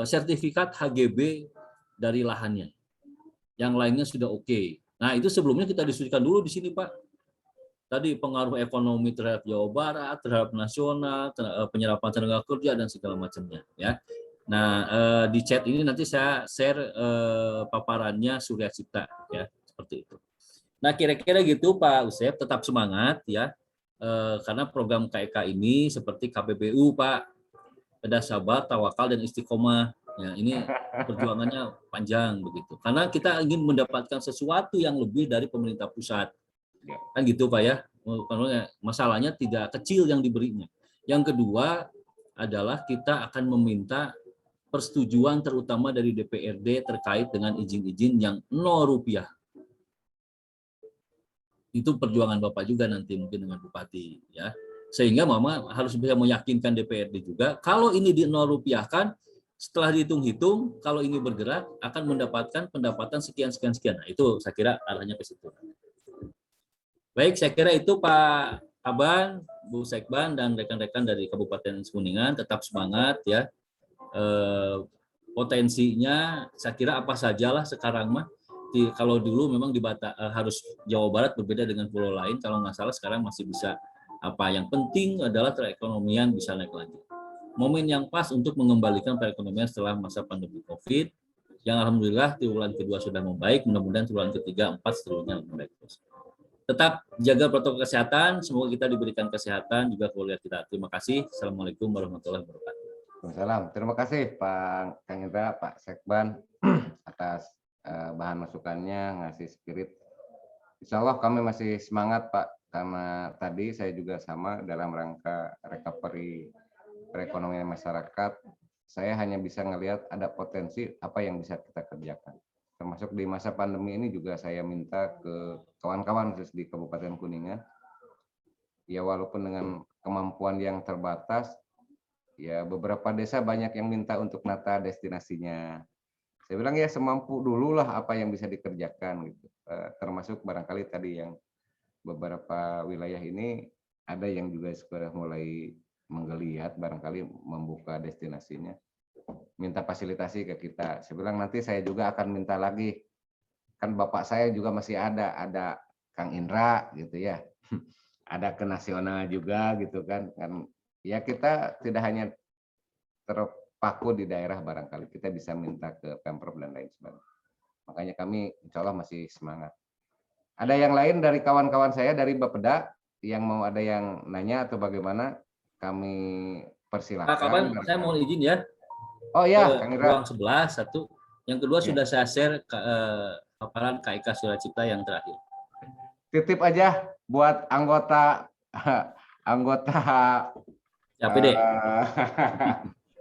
sertifikat HGB dari lahannya. Yang lainnya sudah oke. Nah itu sebelumnya kita diskusikan dulu di sini Pak. Tadi pengaruh ekonomi terhadap Jawa Barat, terhadap nasional, penyerapan tenaga kerja dan segala macamnya. Ya. Nah di chat ini nanti saya share paparannya Surya Cipta ya seperti itu. Nah kira-kira gitu Pak Usep, tetap semangat ya. Karena program KEK ini seperti KPBU Pak, ada sabar, tawakal dan istiqomah. Ya, ini perjuangannya panjang begitu. Karena kita ingin mendapatkan sesuatu yang lebih dari pemerintah pusat. Kan gitu Pak ya. Masalahnya tidak kecil yang diberinya. Yang kedua adalah kita akan meminta persetujuan terutama dari DPRD terkait dengan izin-izin yang Rp0. Itu perjuangan Bapak juga nanti mungkin dengan Bupati ya. Sehingga Mama harus bisa meyakinkan DPRD juga kalau ini di Rp0 kan, setelah dihitung-hitung kalau ini bergerak akan mendapatkan pendapatan sekian. Nah, itu saya kira arahnya ke situ. Baik, saya kira itu Pak Aban, Bu Sekban dan rekan-rekan dari Kabupaten Kuningan tetap semangat ya. Potensinya saya kira apa sajalah sekarang mah. Kalau dulu memang harus Jawa Barat berbeda dengan pulau lain, kalau nggak salah sekarang masih bisa. Apa yang penting adalah perekonomian bisa naik lagi. Momen yang pas untuk mengembalikan perekonomian setelah masa pandemi COVID, yang alhamdulillah triwulan kedua sudah membaik, mudah-mudahan triwulan ketiga, 4 seterusnya membaik terus. Tetap jaga protokol kesehatan, semoga kita diberikan kesehatan juga keluarga kita. Terima kasih. Assalamualaikum warahmatullahi wabarakatuh. Waalaikumsalam. Terima kasih Pak Kang Indra, Pak Sekban atas bahan masukannya, ngasih spirit. Insya Allah kami masih semangat Pak, karena tadi saya juga sama dalam rangka recovery perekonomian masyarakat. Saya hanya bisa ngelihat ada potensi apa yang bisa kita kerjakan. Termasuk di masa pandemi ini juga saya minta ke kawan-kawan khusus di Kabupaten Kuningan, ya walaupun dengan kemampuan yang terbatas, ya beberapa desa banyak yang minta untuk nata destinasinya. Saya bilang ya semampu dulu lah apa yang bisa dikerjakan gitu. Termasuk barangkali tadi yang beberapa wilayah ini ada yang juga sudah mulai menggeliat barangkali membuka destinasinya, minta fasilitasi ke kita. Saya bilang nanti saya juga akan minta lagi, kan bapak saya juga masih ada Kang Indra gitu ya, ada ke nasional juga gitu kan ya kita tidak hanya terpaku di daerah, barangkali kita bisa minta ke Pemprov dan lain sebagainya. Makanya kami insya Allah masih semangat. Ada yang lain dari kawan-kawan saya dari Bapeda yang mau ada yang nanya atau bagaimana, kami persilahkan. Pak Kaban, saya mau izin ya. Oh ya, Kang Indra. Ruang 11 satu. Yang kedua sudah saya share paparan KEK Surya Cipta yang terakhir. Titip aja buat anggota CAPD.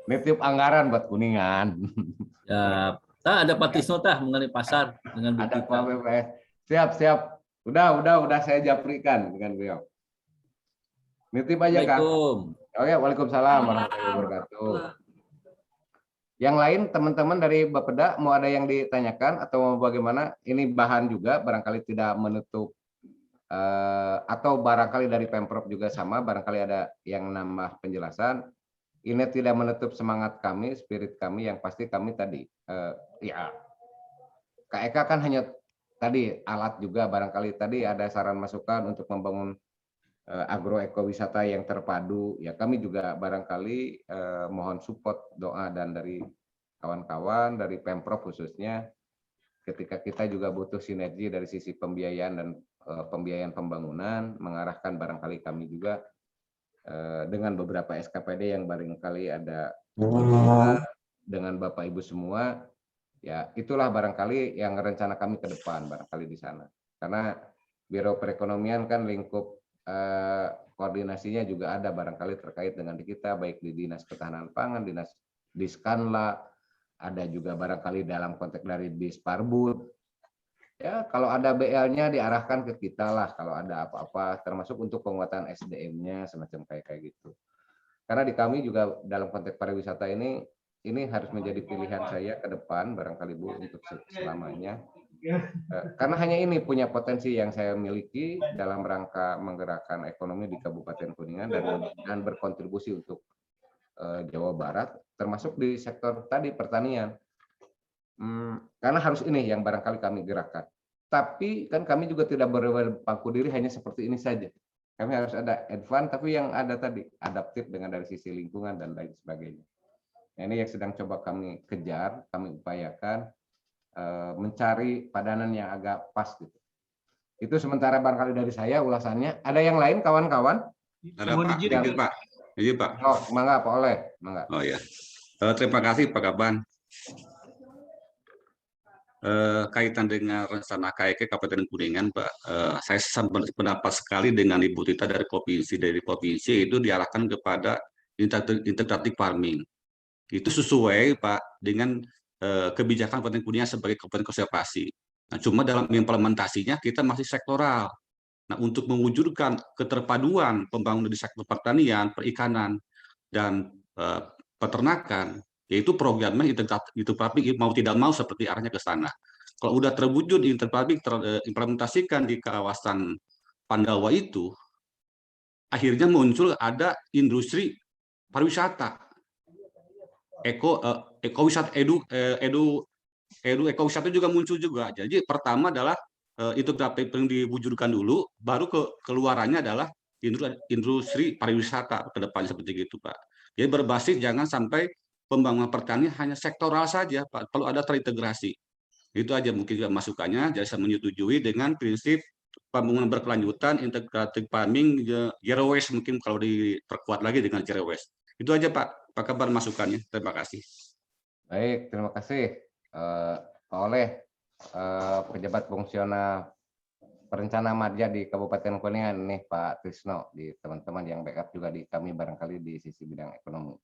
Nitip anggaran buat Kuningan. Ya, ada Pak Tisno mengenai pasar dengan ada Pak BPS. Siap. Udah saya japrikan dengan beliau. Nitip aja Kang. Oh ya, waalaikumsalam warahmatullahi wabarakatuh. Yang lain teman-teman dari Bapeda mau ada yang ditanyakan atau mau bagaimana? Ini bahan juga barangkali tidak menutup atau barangkali dari Pemprov juga sama, barangkali ada yang nambah penjelasan. Ini tidak menutup semangat kami, spirit kami, yang pasti kami tadi ya KEK kan hanya tadi alat juga, barangkali tadi ada saran masukan untuk membangun agroekowisata yang terpadu, ya kami juga barangkali mohon support doa dan dari kawan-kawan dari Pemprov khususnya, ketika kita juga butuh sinergi dari sisi pembiayaan dan pembiayaan pembangunan, mengarahkan barangkali kami juga dengan beberapa SKPD yang barangkali ada dengan Bapak Ibu semua, ya itulah barangkali yang rencana kami ke depan barangkali di sana. Karena Biro Perekonomian kan lingkup koordinasinya juga ada barangkali terkait dengan di kita, baik di Dinas Ketahanan Pangan, Dinas Diskanla, ada juga barangkali dalam konteks dari Disparbud. Ya, kalau ada BL-nya diarahkan ke kita lah, kalau ada apa-apa, termasuk untuk penguatan SDM-nya, semacam kayak gitu. Karena di kami juga dalam konteks pariwisata ini harus menjadi pilihan saya ke depan, barangkali Bu, untuk selamanya. Karena hanya ini punya potensi yang saya miliki dalam rangka menggerakkan ekonomi di Kabupaten Kuningan dan berkontribusi untuk Jawa Barat, termasuk di sektor tadi pertanian. Karena harus ini yang barangkali kami gerakkan. Tapi kan kami juga tidak berpaku diri hanya seperti ini saja. Kami harus ada advance, tapi yang ada tadi adaptif dengan dari sisi lingkungan dan lain sebagainya. Nah, ini yang sedang coba kami kejar, kami upayakan mencari padanan yang agak pas gitu. Itu sementara barangkali dari saya ulasannya. Ada yang lain kawan-kawan? Ada Pak, izin Pak. Izin Pak. Oh, mangga Pak Oleh, mangga. Oh ya. Terima kasih Pak Kaban. Kaitan dengan rencana KEK Kabupaten Kuningan, Pak, saya pendapat sekali dengan Ibu Tita dari provinsi itu diarahkan kepada integratif farming. Itu sesuai Pak dengan kebijakan Kabupaten Kuningan sebagai kabupaten konservasi. Nah, cuma dalam implementasinya kita masih sektoral. Nah, untuk mewujudkan keterpaduan pembangunan di sektor pertanian, perikanan, dan peternakan, yaitu programnya integratif mau tidak mau seperti arahnya ke sana. Kalau udah terwujud integratif terimplementasikan di kawasan Pandawa itu, akhirnya muncul ada industri pariwisata, ekowisata, ekowisata juga muncul juga. Jadi pertama adalah integratif yang diwujudkan dulu, baru keluarannya adalah industri pariwisata ke depannya seperti itu, Pak. Jadi berbasis jangan sampai pembangunan pertanian hanya sektoral saja, Pak. Perlu ada terintegrasi. Itu aja mungkin juga masukannya. Jadi saya menyetujui dengan prinsip pembangunan berkelanjutan, integratif farming, zero waste mungkin kalau diperkuat lagi dengan zero waste. Itu aja Pak. Apa kabar masukannya? Terima kasih. Baik, terima kasih Pak Oleh, pejabat fungsional perencana madya di Kabupaten Kuningan nih Pak Trisno, di teman-teman yang backup juga di kami barangkali di sisi bidang ekonomi.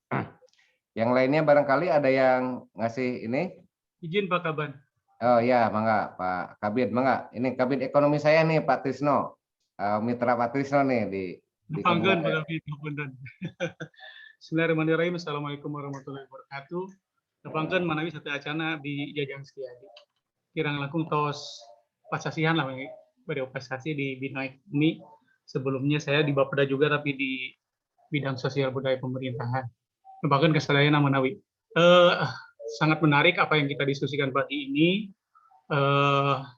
Yang lainnya barangkali ada yang ngasih ini? Izin Pak Kaban. Oh ya, mangga Pak Kabid, mangga. Ini Kabid ekonomi saya nih Pak Trisno, mitra Pak Trisno nih di Panggen Pak Kabid. Bismillahirrahmanirrahim. Assalamualaikum warahmatullahi wabarakatuh. Panggen manawi sate acana di Jajang Setiadi. Kirang langkung tos pasasihan lah pada prestasi di bidang ekonomi. Sebelumnya saya di Bapeda juga tapi di bidang sosial budaya pemerintahan. Bahkan kesalahan manawi. Sangat menarik apa yang kita diskusikan pagi ini.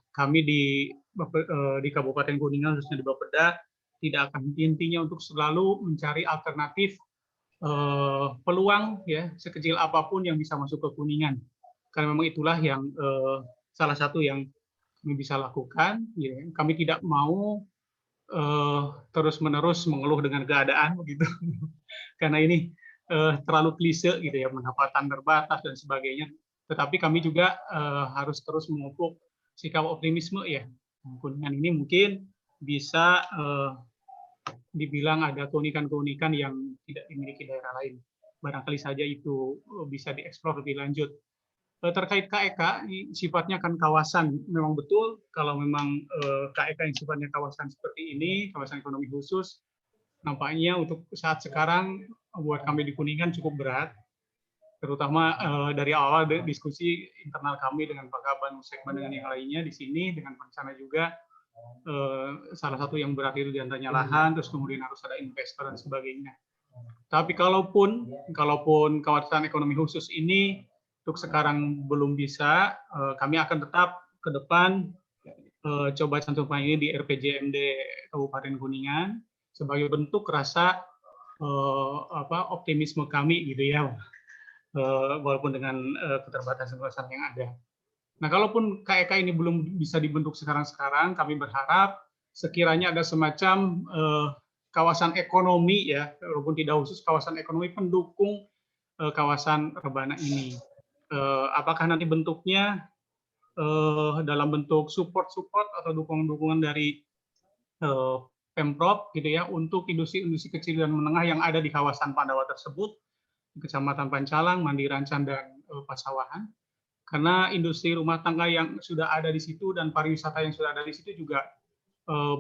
Kami di Kabupaten Kuningan khususnya di Bapeda tidak akan intinya untuk selalu mencari alternatif peluang ya sekecil apapun yang bisa masuk ke Kuningan. Karena memang itulah yang salah satu yang kami bisa lakukan. Ya. Kami tidak mau terus-menerus mengeluh dengan keadaan begitu. Karena ini terlalu klise gitu ya, pendapatan terbatas dan sebagainya. Tetapi kami juga harus terus memupuk sikap optimisme ya. Kuningan ini mungkin bisa dibilang ada keunikan-keunikan yang tidak dimiliki daerah lain. Barangkali saja itu bisa dieksplor lebih lanjut. Terkait KEK, sifatnya kan kawasan. Memang betul kalau memang KEK yang sifatnya kawasan seperti ini, kawasan ekonomi khusus, nampaknya untuk saat sekarang buat kami di Kuningan cukup berat, terutama dari awal diskusi internal kami dengan Pak Kaban, segmen dengan yang lainnya di sini, dengan perencana juga, salah satu yang berat itu diantaranya lahan, terus kemudian harus ada investor dan sebagainya. Tapi kalaupun kawasan ekonomi khusus ini untuk sekarang belum bisa, kami akan tetap ke depan coba cantumkan ini di RPJMD Kabupaten Kuningan sebagai bentuk rasa optimisme kami gitu ya, walaupun dengan keterbatasan yang ada. Nah, kalaupun KEK ini belum bisa dibentuk sekarang-sekarang, kami berharap sekiranya ada semacam kawasan ekonomi ya, walaupun tidak khusus kawasan ekonomi pendukung kawasan rebana ini. Apakah nanti bentuknya dalam bentuk support atau dukungan-dukungan dari Pemprov gitu ya untuk industri-industri kecil dan menengah yang ada di kawasan Pandawa tersebut, Kecamatan Pancalang, Mandirancan, dan Pasawahan. Karena industri rumah tangga yang sudah ada di situ dan pariwisata yang sudah ada di situ juga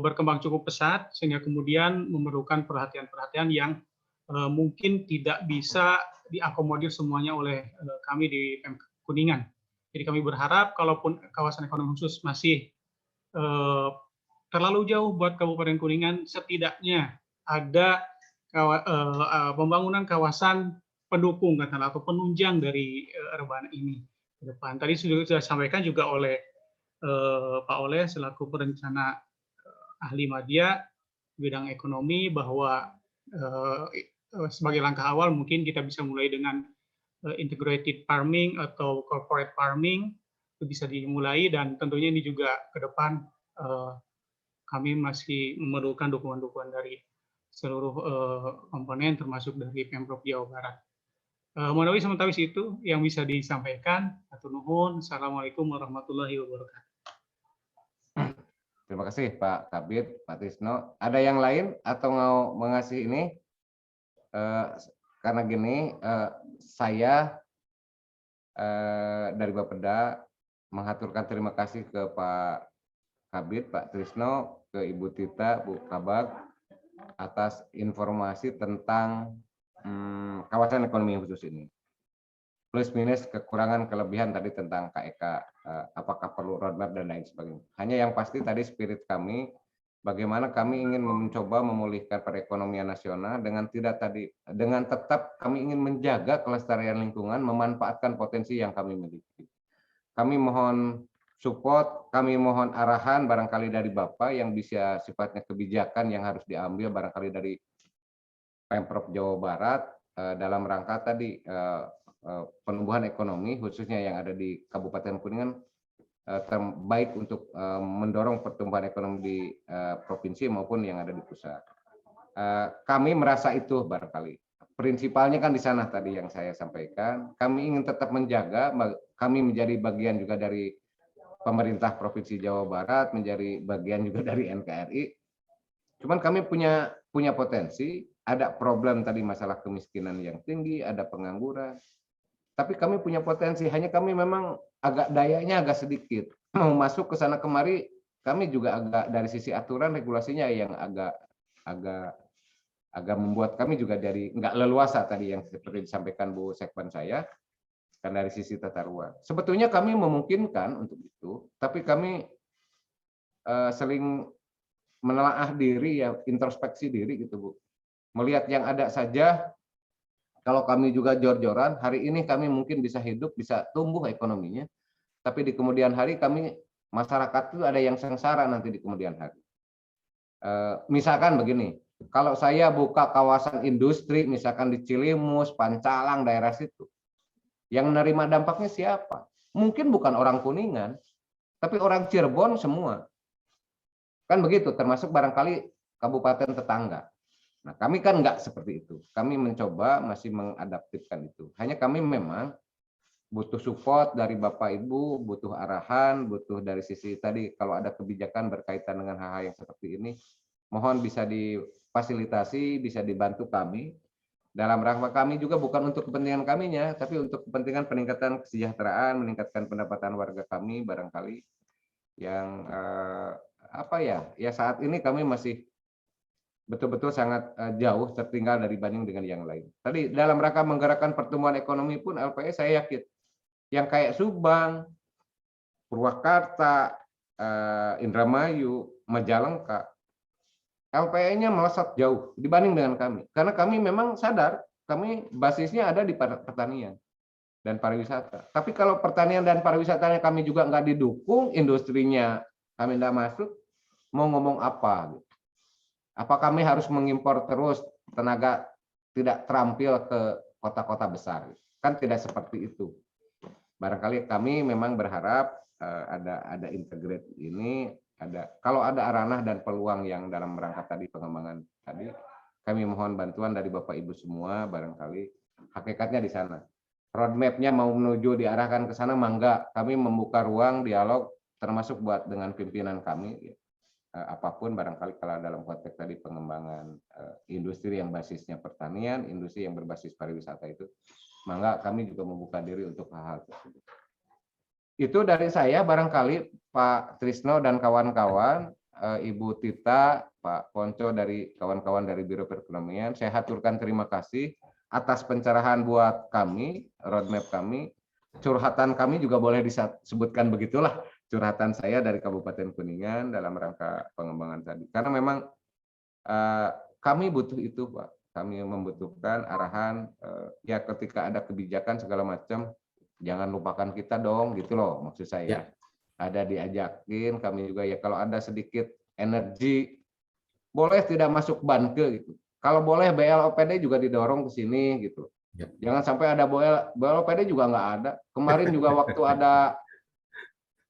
berkembang cukup pesat, sehingga kemudian memerlukan perhatian-perhatian yang mungkin tidak bisa diakomodir semuanya oleh kami di Pemkab Kuningan. Jadi kami berharap kalaupun kawasan ekonomi khusus masih terlalu jauh buat Kabupaten Kuningan, setidaknya ada pembangunan kawasan pendukung atau penunjang dari Rebana ini ke depan. Tadi sudah disampaikan juga oleh Pak Oleh selaku perencana ahli media bidang ekonomi bahwa sebagai langkah awal mungkin kita bisa mulai dengan integrated farming atau corporate farming, itu bisa dimulai, dan tentunya ini juga ke depan kami masih memerlukan dukungan-dukungan dari seluruh komponen termasuk dari Pemprov Jawa Barat. Menawi sementara itu yang bisa disampaikan. Hatur nuhun. Assalamualaikum warahmatullahi wabarakatuh. Terima kasih Pak Kabid, Pak Tisno. Ada yang lain atau mau mengasih ini? Karena gini, saya dari Bapeda mengaturkan terima kasih ke Pak Kabid, Pak Trisno, ke Ibu Tita, Bu Kabag, atas informasi tentang kawasan ekonomi khusus ini. Plus minus kekurangan kelebihan tadi tentang KEK, apakah perlu roadmap dan lain sebagainya. Hanya yang pasti tadi spirit kami, bagaimana kami ingin mencoba memulihkan perekonomian nasional dengan tetap kami ingin menjaga kelestarian lingkungan, memanfaatkan potensi yang kami miliki. Kami mohon support, kami mohon arahan barangkali dari Bapak yang bisa sifatnya kebijakan yang harus diambil barangkali dari Pemprov Jawa Barat dalam rangka tadi penumbuhan ekonomi khususnya yang ada di Kabupaten Kuningan, terbaik untuk mendorong pertumbuhan ekonomi di provinsi maupun yang ada di pusat. Kami merasa itu barangkali prinsipalnya kan di sana tadi yang saya sampaikan. Kami ingin tetap menjaga, kami menjadi bagian juga dari pemerintah Provinsi Jawa Barat, menjadi bagian juga dari NKRI. Cuman kami punya potensi, ada problem tadi masalah kemiskinan yang tinggi, ada pengangguran. Tapi kami punya potensi, hanya kami memang dayanya agak sedikit. Mau masuk ke sana kemari, kami juga agak dari sisi aturan regulasinya yang agak membuat kami juga dari nggak leluasa tadi yang seperti disampaikan Bu Sekban saya, kan dari sisi tata ruang. Sebetulnya kami memungkinkan untuk itu, tapi kami sering menelaah diri ya, introspeksi diri gitu Bu. Melihat yang ada saja. Kalau kami juga jor-joran, hari ini kami mungkin bisa hidup, bisa tumbuh ekonominya, tapi di kemudian hari kami, masyarakat itu ada yang sengsara nanti di kemudian hari. Misalkan begini, kalau saya buka kawasan industri, misalkan di Cilimus, Pancalang, daerah situ, yang menerima dampaknya siapa? Mungkin bukan orang Kuningan, tapi orang Cirebon semua. Kan begitu, termasuk barangkali kabupaten tetangga. Nah, kami kan enggak seperti itu. Kami mencoba masih mengadaptifkan itu. Hanya kami memang butuh support dari Bapak Ibu, butuh arahan, butuh dari sisi tadi kalau ada kebijakan berkaitan dengan hal-hal yang seperti ini, mohon bisa difasilitasi, bisa dibantu kami. Dalam rangka kami juga bukan untuk kepentingan kaminya, tapi untuk kepentingan peningkatan kesejahteraan, meningkatkan pendapatan warga kami barangkali yang ya saat ini kami masih betul-betul sangat jauh tertinggal dibanding dengan yang lain. Tadi dalam rangka menggerakkan pertumbuhan ekonomi pun LPS saya yakin yang kayak Subang, Purwakarta, Indramayu, Majalengka, LPE-nya melesat jauh dibanding dengan kami. Karena kami memang sadar kami basisnya ada di pertanian dan pariwisata. Tapi kalau pertanian dan pariwisatanya kami juga nggak didukung, industrinya kami nggak masuk, mau ngomong apa? Apa kami harus mengimpor terus tenaga tidak terampil ke kota-kota besar? Kan tidak seperti itu. Barangkali kami memang berharap ada integrate ini, kalau ada ranah dan peluang yang dalam rangka tadi pengembangan tadi, kami mohon bantuan dari Bapak Ibu semua, barangkali hakikatnya di sana. Roadmap-nya mau menuju diarahkan ke sana, mangga. Kami membuka ruang dialog termasuk buat dengan pimpinan kami. apapun barangkali kalau dalam konteks tadi pengembangan industri yang basisnya pertanian, industri yang berbasis pariwisata itu, maka kami juga membuka diri untuk hal-hal tersebut. Itu dari saya barangkali Pak Trisno dan kawan-kawan, Ibu Tita, Pak Ponco dari kawan-kawan dari Biro Perekonomian, saya haturkan terima kasih atas pencerahan buat kami, roadmap kami, curhatan kami juga boleh disebutkan begitulah, curhatan saya dari Kabupaten Kuningan dalam rangka pengembangan tadi. Karena memang kami butuh itu, Pak. Kami membutuhkan arahan, ya ketika ada kebijakan segala macam, jangan lupakan kita dong, gitu loh maksud saya. Ada diajakin, kami juga ya kalau ada sedikit energi, boleh tidak masuk banke gitu. Kalau boleh BLOPD juga didorong ke sini gitu. Jangan sampai ada BLOPD juga nggak ada. Kemarin juga waktu ada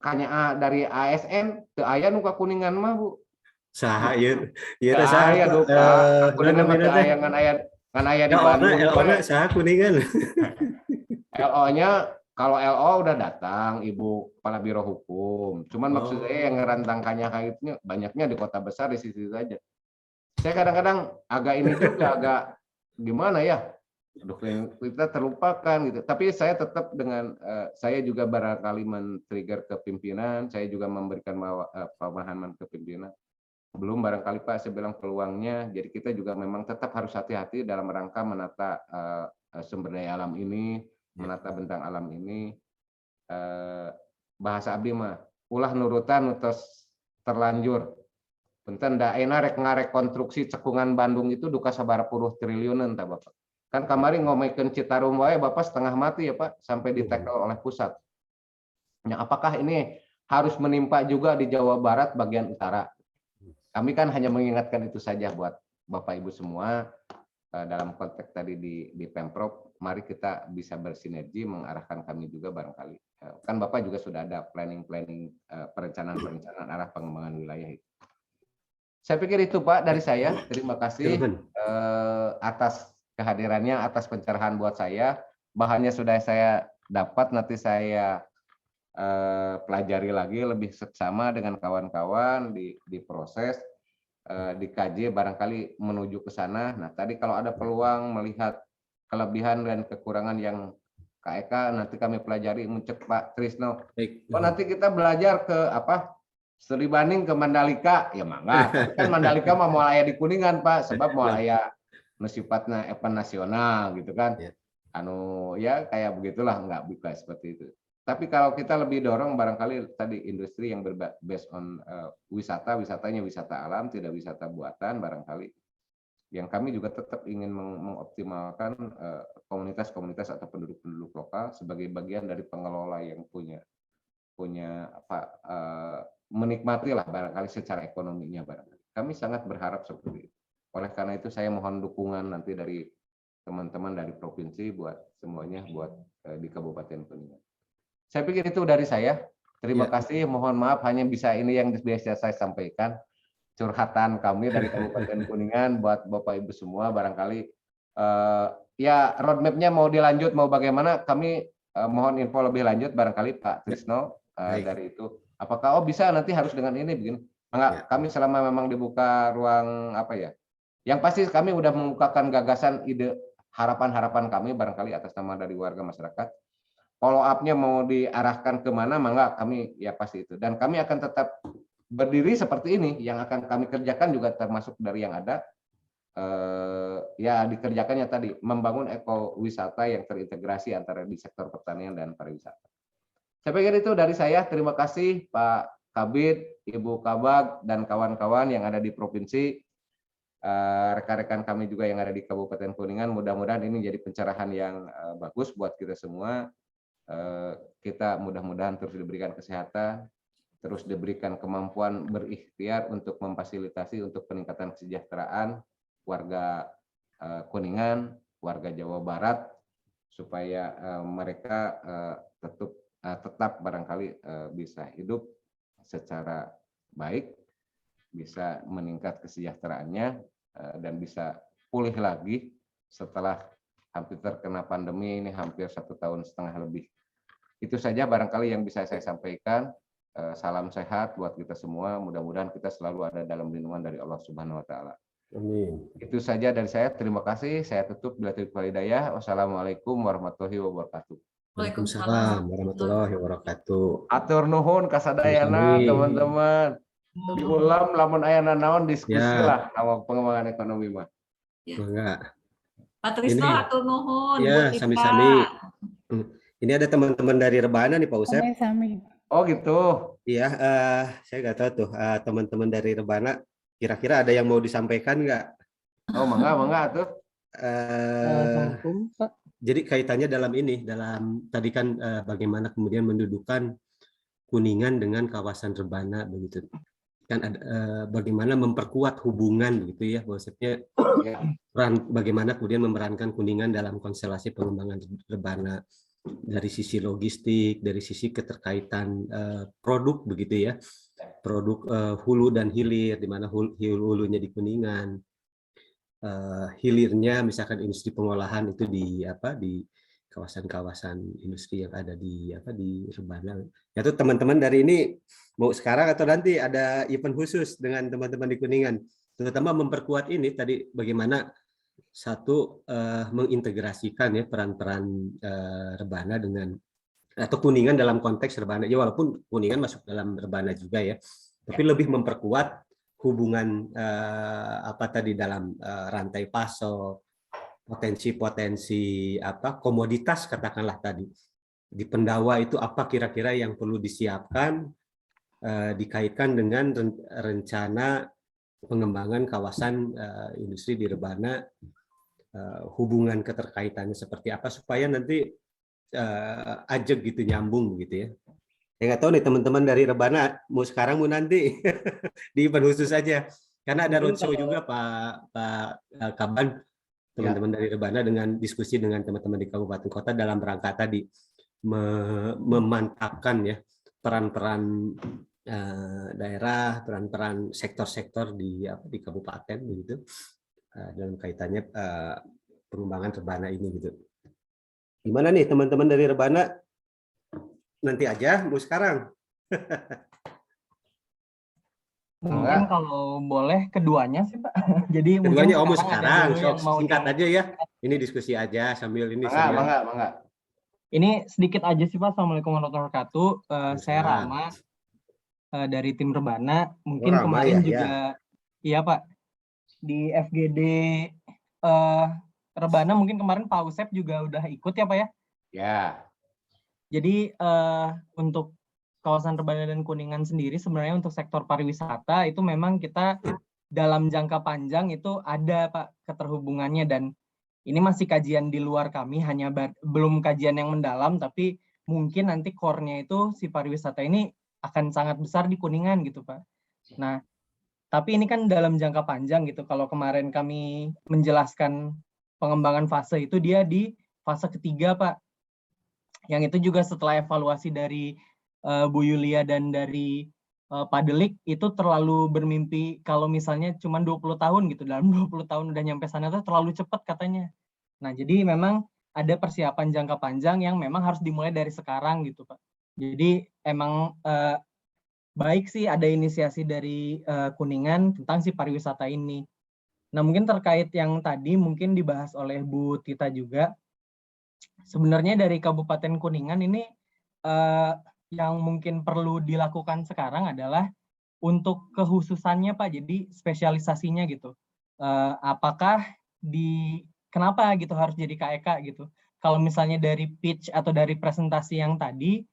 kanya dari ASN, teu aya nu ka Kuningan mah, Bu. Saha ieu? Ieu Teu teh saha? aya duka. Kuningan mah teu aya ngan aya di Bandung. LO-na saha Kuningan? LO-nya kalau LO udah datang Ibu Kepala Biro Hukum. Cuman maksud saya yang ngerantangkannya kaitnya banyaknya di kota besar di situ saja. Saya kadang-kadang agak ini juga agak gimana ya? Aduh, kita terlupakan gitu. Tapi saya tetap dengan saya juga barangkali men-trigger ke pimpinan, saya juga memberikan pemahaman ke pimpinan. Belum barangkali Pak saya bilang peluangnya, jadi kita juga memang tetap harus hati-hati dalam rangka menata sumber daya alam ini, menata bentang alam ini. Bahasa abdi mah ulah nurutan utos terlanjur. Punten da ayeuna rek ngarekonstruksi cekungan Bandung itu duka sabaraha triliunan tah Bapak. Kan kemarin ngomongin Citarum wae Bapak setengah mati ya Pak sampai ditekel oleh pusat. Nah, apakah ini harus menimpa juga di Jawa Barat bagian utara? Kami kan hanya mengingatkan itu saja buat Bapak Ibu semua dalam konteks tadi di Pemprov. Mari kita bisa bersinergi mengarahkan kami juga barangkali. Kan Bapak juga sudah ada planning perencanaan arah pengembangan wilayah itu. Saya pikir itu Pak dari saya. Terima kasih atas kehadirannya, atas pencerahan buat saya. Bahannya sudah saya dapat, nanti saya pelajari lagi lebih seksama dengan kawan-kawan, diproses, dikaji, barangkali menuju ke sana. Nah tadi kalau ada peluang melihat kelebihan dan kekurangan yang KEK, nanti kami pelajari mencek Pak Trisno. Oh nanti kita belajar ke apa? Studi banding ke Mandalika, ya mangga. Tapi kan Mandalika mah mau aya di Kuningan Pak, sebab mau aya sifatnya event nasional gitu kan. Anu ya kayak begitulah, nggak buka seperti itu. Tapi kalau kita lebih dorong barangkali tadi industri yang based on wisatanya wisata alam, tidak wisata buatan barangkali. Yang kami juga tetap ingin mengoptimalkan komunitas-komunitas atau penduduk-penduduk lokal sebagai bagian dari pengelola yang punya apa menikmati lah barangkali secara ekonominya barangkali. Kami sangat berharap seperti itu. Oleh karena itu saya mohon dukungan nanti dari teman-teman dari provinsi buat semuanya buat di Kabupaten Kuningan. Saya pikir itu dari saya. Terima kasih. Mohon maaf hanya bisa ini yang biasa saya sampaikan. Curhatan kami dari Kabupaten Kuningan buat Bapak Ibu semua barangkali ya roadmap-nya mau dilanjut mau bagaimana kami mohon info lebih lanjut barangkali Pak Trisno dari itu. Apakah bisa nanti harus dengan ini begini? Enggak, kami selama memang dibuka ruang apa ya? Yang pasti kami sudah membukakan gagasan ide harapan-harapan kami barangkali atas nama dari warga masyarakat. Follow up-nya mau diarahkan kemana, mangga kami ya pasti itu. Dan kami akan tetap berdiri seperti ini. Yang akan kami kerjakan juga termasuk dari yang ada. Ya dikerjakannya tadi membangun ekowisata yang terintegrasi antara di sektor pertanian dan pariwisata. Saya pikir itu dari saya. Terima kasih Pak Kabid, Ibu Kabag, dan kawan-kawan yang ada di provinsi. Rekan-rekan kami juga yang ada di Kabupaten Kuningan, mudah-mudahan ini jadi pencerahan yang bagus buat kita semua. Kita mudah-mudahan terus diberikan kesehatan, terus diberikan kemampuan berikhtiar untuk memfasilitasi untuk peningkatan kesejahteraan warga Kuningan, warga Jawa Barat, supaya mereka tetap barangkali bisa hidup secara baik, bisa meningkat kesejahteraannya dan bisa pulih lagi setelah hampir terkena pandemi ini hampir 1,5 tahun lebih. Itu saja barangkali yang bisa saya sampaikan. Salam sehat buat kita semua. Mudah-mudahan kita selalu ada dalam lindungan dari Allah Subhanahu wa taala. Amin. Itu saja dari saya. Terima kasih. Saya tutup bila taufiq wal hidayah. Wassalamualaikum warahmatullahi wabarakatuh. Waalaikumsalam warahmatullahi wabarakatuh. Atur nuhun kasadayana Amin. teman-teman. Diulam lamun aya nanaon diskusi Ya. lah sama pengembangan ekonomi mah. Enggak. Pak Trisno, Ini- atur nuhun. Ya, Bu Tita. sami-sami. Ini ada teman-teman dari Rebana nih Pak Usep. Sami. Oh gitu. Iya, saya nggak tahu tuh teman-teman dari Rebana kira-kira ada yang mau disampaikan nggak? Oh mangga tuh. Assalamualaikum, Pak. Jadi kaitannya dalam tadi kan bagaimana kemudian mendudukan Kuningan dengan kawasan Rebana begitu. Kan ada bagaimana memperkuat hubungan begitu ya, maksudnya bagaimana kemudian memerankan Kuningan dalam konstelasi pengembangan Rebana dari sisi logistik, dari sisi keterkaitan produk begitu ya, produk hulu dan hilir, di mana hulunya di Kuningan, hilirnya misalkan industri pengolahan itu di kawasan-kawasan industri yang ada di Rebana. Ya tuh teman-teman dari ini mau sekarang atau nanti ada event khusus dengan teman-teman di Kuningan, terutama memperkuat ini tadi bagaimana satu mengintegrasikan ya peran-peran Rebana dengan atau Kuningan dalam konteks Rebana. Ya walaupun Kuningan masuk dalam Rebana juga ya, tapi lebih memperkuat hubungan dalam rantai pasok, potensi-potensi komoditas katakanlah tadi di Pendawa itu apa kira-kira yang perlu disiapkan dikaitkan dengan rencana pengembangan kawasan industri di Rebana, hubungan keterkaitannya seperti apa supaya nanti ajeg gitu, nyambung gitu ya. Ya nggak tahu nih teman-teman dari Rebana mau sekarang mau nanti di event khusus aja karena ada roadshow juga Pak Kaban, teman-teman dari Rebana dengan diskusi dengan teman-teman di kabupaten kota dalam rangka tadi memantapkan ya peran-peran daerah, peran-peran sektor-sektor di kabupaten begitu dalam kaitannya pengembangan Rebana ini gitu. Gimana nih teman-teman dari Rebana? Nanti aja, mau sekarang? Mungkin kalau boleh keduanya sih Pak. Jadi keduanya mungkin mau sekarang, singkat di... aja ya. Ini diskusi aja sambil ini. Mangga. Ini sedikit aja sih Pak. Assalamualaikum warahmatullahi wabarakatuh. Saya Rama dari tim Rebana. Mungkin Rama, kemarin ya, juga, iya Pak, di FGD Rebana mungkin kemarin Pak Usep juga udah ikut ya Pak ya? Ya. Jadi untuk kawasan Rebana dan Kuningan sendiri sebenarnya untuk sektor pariwisata itu memang kita dalam jangka panjang itu ada Pak keterhubungannya, dan ini masih kajian di luar kami, hanya belum kajian yang mendalam, tapi mungkin nanti core-nya itu si pariwisata ini akan sangat besar di Kuningan gitu Pak. Nah, tapi ini kan dalam jangka panjang gitu. Kalau kemarin kami menjelaskan pengembangan fase itu dia di fase ketiga Pak. Yang itu juga setelah evaluasi dari Bu Yulia dan dari Pak Delik itu terlalu bermimpi kalau misalnya cuma 20 tahun gitu, dalam 20 tahun udah nyampe sana itu terlalu cepat katanya. Nah, jadi memang ada persiapan jangka panjang yang memang harus dimulai dari sekarang gitu Pak. Jadi emang baik sih ada inisiasi dari Kuningan tentang si pariwisata ini. Nah, mungkin terkait yang tadi mungkin dibahas oleh Bu Tita juga, sebenarnya dari Kabupaten Kuningan ini yang mungkin perlu dilakukan sekarang adalah untuk kekhususannya Pak, jadi spesialisasinya gitu. Apakah kenapa gitu harus jadi KEK gitu? Kalau misalnya dari pitch atau dari presentasi yang tadi,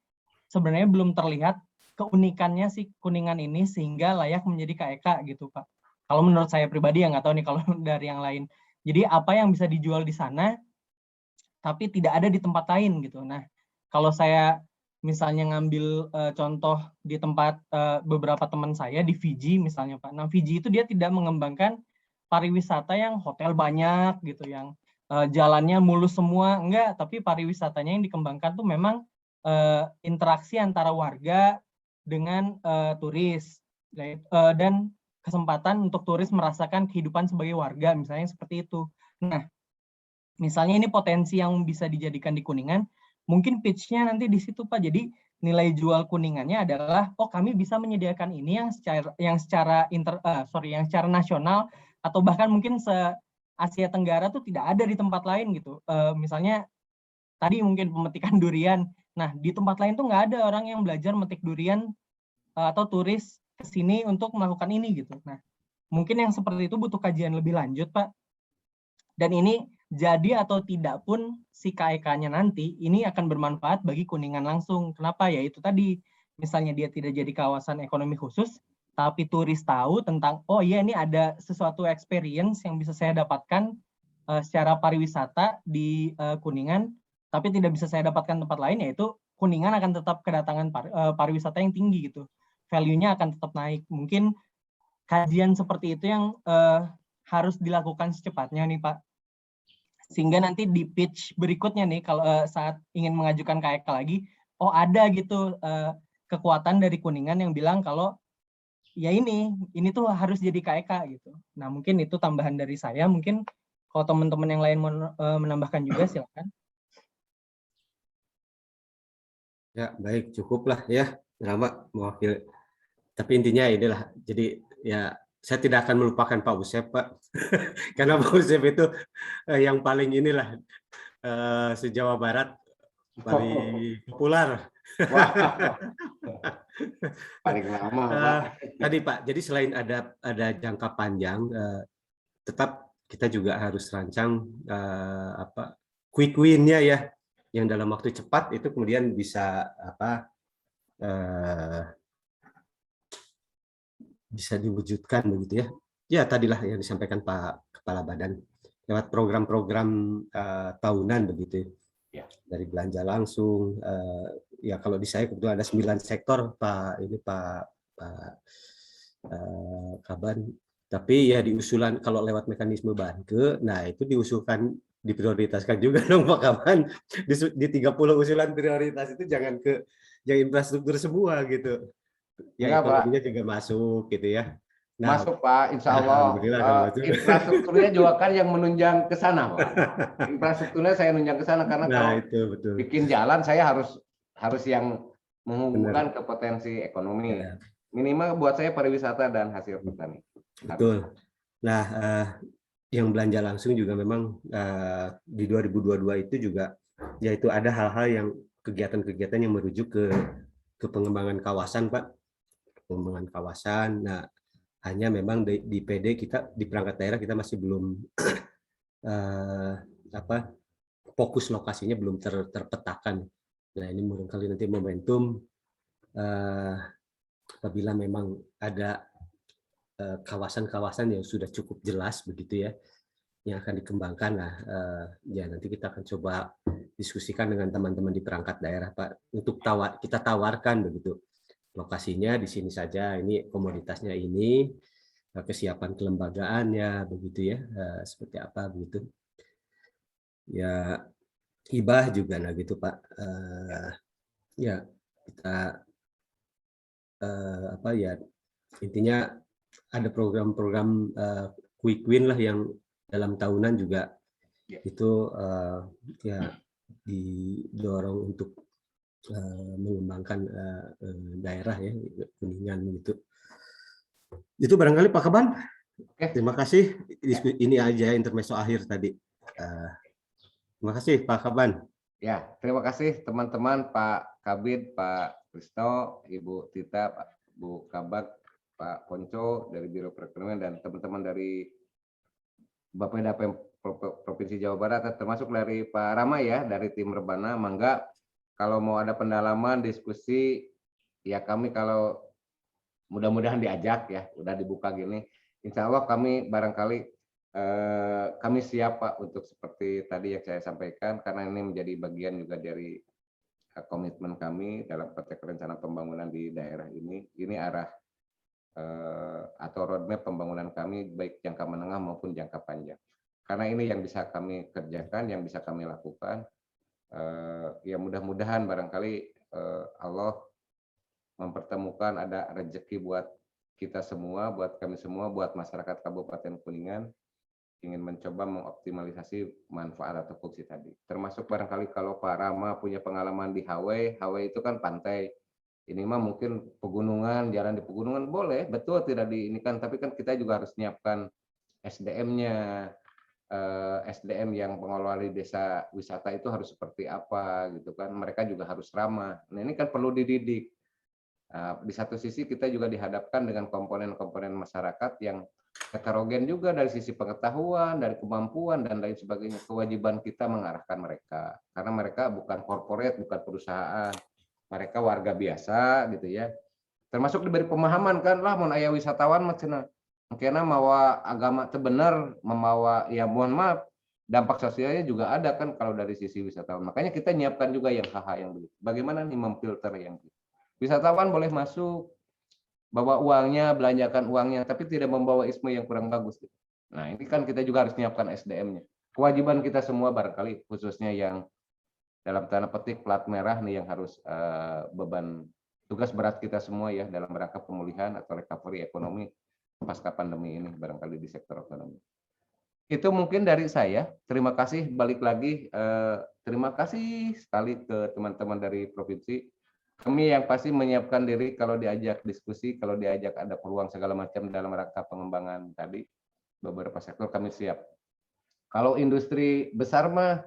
sebenarnya belum terlihat keunikannya si Kuningan ini sehingga layak menjadi KEK gitu Pak. Kalau menurut saya pribadi, ya nggak tahu nih kalau dari yang lain. Jadi apa yang bisa dijual di sana, tapi tidak ada di tempat lain gitu. Nah, kalau saya misalnya ngambil contoh di tempat beberapa teman saya di Fiji misalnya Pak. Nah, Fiji itu dia tidak mengembangkan pariwisata yang hotel banyak gitu, yang jalannya mulus semua, enggak. Tapi pariwisatanya yang dikembangkan tuh memang interaksi antara warga dengan turis, dan kesempatan untuk turis merasakan kehidupan sebagai warga, misalnya seperti itu. Nah, misalnya ini potensi yang bisa dijadikan di Kuningan, mungkin pitch-nya nanti di situ Pak. Jadi nilai jual Kuningannya adalah oh kami bisa menyediakan ini yang secara nasional atau bahkan mungkin se Asia Tenggara tuh tidak ada di tempat lain gitu. Misalnya tadi mungkin pemetikan durian. Nah, di tempat lain tuh nggak ada orang yang belajar metik durian atau turis ke sini untuk melakukan ini gitu. Nah, mungkin yang seperti itu butuh kajian lebih lanjut, Pak. Dan ini jadi atau tidak pun si KEK-nya nanti ini akan bermanfaat bagi Kuningan langsung. Kenapa? Ya itu tadi, misalnya dia tidak jadi kawasan ekonomi khusus, tapi turis tahu tentang, oh iya ini ada sesuatu experience yang bisa saya dapatkan secara pariwisata di Kuningan, tapi tidak bisa saya dapatkan tempat lain, yaitu Kuningan akan tetap kedatangan pariwisata yang tinggi gitu. Value-nya akan tetap naik. Mungkin kajian seperti itu yang harus dilakukan secepatnya nih Pak. Sehingga nanti di pitch berikutnya nih kalau saat ingin mengajukan KEK lagi, oh ada gitu kekuatan dari Kuningan yang bilang kalau ya ini tuh harus jadi KEK gitu. Nah mungkin itu tambahan dari saya. Mungkin kalau teman-teman yang lain mau menambahkan juga silakan. Ya baik, cukuplah ya Rama mewakili. Tapi intinya inilah, jadi ya saya tidak akan melupakan Pak Usep, Pak. Karena Pak Usep itu yang paling inilah se-Jawa Barat paling populer. Wah, paling lama, Pak. Tadi Pak, jadi selain ada jangka panjang, tetap kita juga harus rancang quick win-nya ya, yang dalam waktu cepat itu kemudian bisa bisa diwujudkan begitu ya. Ya tadilah yang disampaikan Pak Kepala Badan lewat program-program tahunan begitu ya. Dari belanja langsung ya kalau di saya kebetulan ada 9 sektor Pak Kaban, tapi ya diusulan kalau lewat mekanisme Banke, nah itu diusulkan diprioritaskan juga dong Pak Kaban di 30 usulan prioritas itu jangan infrastruktur semua gitu. Ya ekonominya juga masuk gitu ya. Nah, masuk Pak, insya Allah. Infrastrukturnya juga kan yang menunjang ke sana Pak. Infrastrukturnya saya nunjang ke sana karena kalau itu, betul. Bikin jalan saya harus yang menghubungkan ke potensi ekonomi. Ya. Minimal buat saya pariwisata dan hasil petani. Betul. Nah, yang belanja langsung juga memang di 2022 itu juga yaitu ada hal-hal yang kegiatan-kegiatan yang merujuk ke pengembangan kawasan Pak. Pengembangan kawasan. Nah, hanya memang di PD kita di perangkat daerah kita masih belum fokus lokasinya belum terpetakan. Nah, ini barangkali nanti momentum apabila memang ada kawasan-kawasan yang sudah cukup jelas begitu ya yang akan dikembangkan. Nah, ya nanti kita akan coba diskusikan dengan teman-teman di perangkat daerah Pak untuk kita tawarkan begitu. Lokasinya di sini saja, ini komoditasnya ini, kesiapan kelembagaannya begitu ya, seperti apa begitu. Ya hibah juga nah gitu Pak. Ya kita intinya ada program-program quick win lah yang dalam tahunan juga itu ya didorong untuk mengembangkan daerah ya Kuningan gitu. Itu barangkali Pak Kaban. Terima kasih. Ini aja intermezzo akhir tadi. Terima kasih Pak Kaban. Ya, terima kasih teman-teman Pak Kabid, Pak Kristo, Ibu Tita, Pak Bu Kabak, Pak Ponco dari Biro Perekonomian dan teman-teman dari Bapeda Provinsi Jawa Barat, termasuk dari Pak Rama ya dari tim Rebana. Mangga kalau mau ada pendalaman diskusi ya kami kalau mudah-mudahan diajak ya udah dibuka gini. Insya Allah kami barangkali kami siap Pak untuk seperti tadi yang saya sampaikan karena ini menjadi bagian juga dari komitmen kami dalam konteks rencana pembangunan di daerah ini. Ini arah atau roadmap pembangunan kami baik jangka menengah maupun jangka panjang. Karena ini yang bisa kami kerjakan, yang bisa kami lakukan. Ya mudah-mudahan barangkali Allah mempertemukan ada rezeki buat kita semua, buat kami semua, buat masyarakat Kabupaten Kuningan ingin mencoba mengoptimalisasi manfaat atau fungsi tadi. Termasuk barangkali kalau Pak Rama punya pengalaman di Hawaii itu kan pantai. Ini mah mungkin pegunungan, jalan di pegunungan boleh, betul tidak diinikan, tapi kan kita juga harus menyiapkan SDM-nya, SDM yang pengelola di desa wisata itu harus seperti apa gitu kan. Mereka juga harus ramah. Nah, ini kan perlu dididik. Di satu sisi kita juga dihadapkan dengan komponen-komponen masyarakat yang heterogen juga dari sisi pengetahuan, dari kemampuan dan lain sebagainya. Kewajiban kita mengarahkan mereka karena mereka bukan korporat, bukan perusahaan, mereka warga biasa gitu ya. Termasuk diberi pemahaman kan lah mun aya wisatawan mah cenah mungkin mawa agama teu bener, memawa ya mohon maaf dampak sosialnya juga ada kan kalau dari sisi wisatawan. Makanya kita nyiapkan juga yang hal-hal yang begitu. Bagaimana nih memfilter yang gitu. Wisatawan boleh masuk, bawa uangnya, belanjakan uangnya, tapi tidak membawa isme yang kurang bagus. Nah, ini kan kita juga harus menyiapkan SDM-nya. Kewajiban kita semua barangkali, khususnya yang dalam tanda petik plat merah nih yang harus beban tugas berat kita semua ya dalam rangka pemulihan atau recovery ekonomi pasca pandemi ini barangkali di sektor ekonomi. Itu mungkin dari saya. Terima kasih. Balik lagi, terima kasih sekali ke teman-teman dari provinsi. Kami yang pasti menyiapkan diri kalau diajak diskusi, kalau diajak ada peluang segala macam dalam rangka pengembangan tadi, beberapa sektor kami siap. Kalau industri besar mah,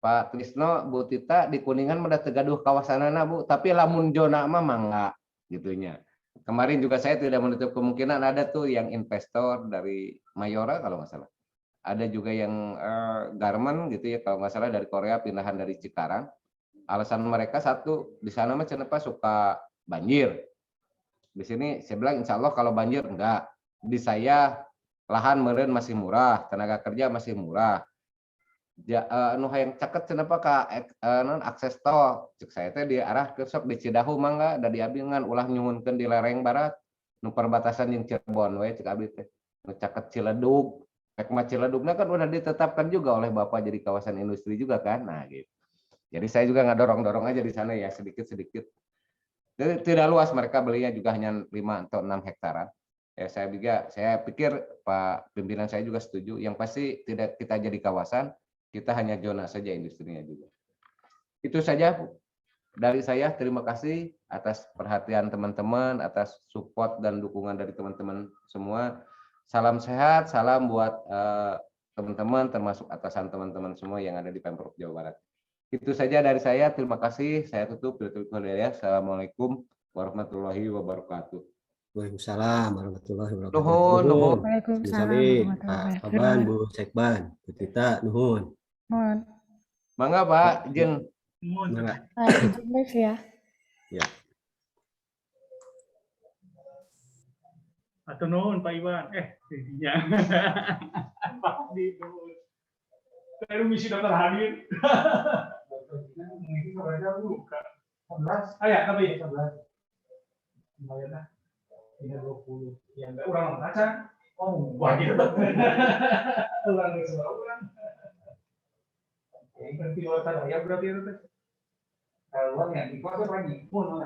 Pak Trisno, Bu Tita, di Kuningan udah tegaduh kawasanana Bu, tapi lamun zona mah mangga gitunya. Kemarin juga saya tidak menutup kemungkinan ada tuh yang investor dari Mayora kalau nggak salah. Ada juga yang garment gitu ya kalau nggak salah dari Korea pindahan dari Cikarang. Alasan mereka satu, di sana mah kenapa suka banjir. Di sini saya bilang insya Allah kalau banjir enggak. Di saya lahan meureun masih murah, tenaga kerja masih murah. Nu hayang caket kenapa ka non akses tol. Cek saya teh di arah ke sok di Cidahu mangga da di abdi ngan ulah nyuhunkeun di lereng barat nu perbatasan jeung Cirebon we cek abdi teh. Nu caket Ciledug. Rek mah Ciledugna kan udah ditetapkan juga oleh Bapak jadi kawasan industri juga kan. Nah gitu. Jadi saya juga nggak dorong-dorong aja di sana ya sedikit-sedikit. Tidak luas mereka belinya juga hanya 5 atau 6 hektaran. Ya saya pikir Pak pimpinan saya juga setuju. Yang pasti tidak kita jadi kawasan, kita hanya zona saja industrinya juga. Itu saja dari saya. Terima kasih atas perhatian teman-teman, atas support dan dukungan dari teman-teman semua. Salam sehat, salam buat teman-teman termasuk atasan teman-teman semua yang ada di Pemprov Jawa Barat. Itu saja dari saya. Terima kasih. Saya tutup. Assalamualaikum warahmatullahi wabarakatuh. Waalaikumsalam warahmatullahi wabarakatuh. Nuhun. Waalaikumsalam warahmatullahi Pak Kaban, Bu Sekban, Bu Tita, nuhun. Mohon. Mangga Pak, jeung Mangga. Izin live ya. Ya. Atau nuhun Pak Iwan. Jadinya. Pak di nuhun. Saya misi dokter hadir. Mungkin kabarnya buka. 11. Ah ya, tapi 11. Lumayan lah. 320. Ya enggak urang baca. Oh, wajib. Urang semua urang. Oke, kan pilotan ya berarti itu. Kalau yang di kota pagi pun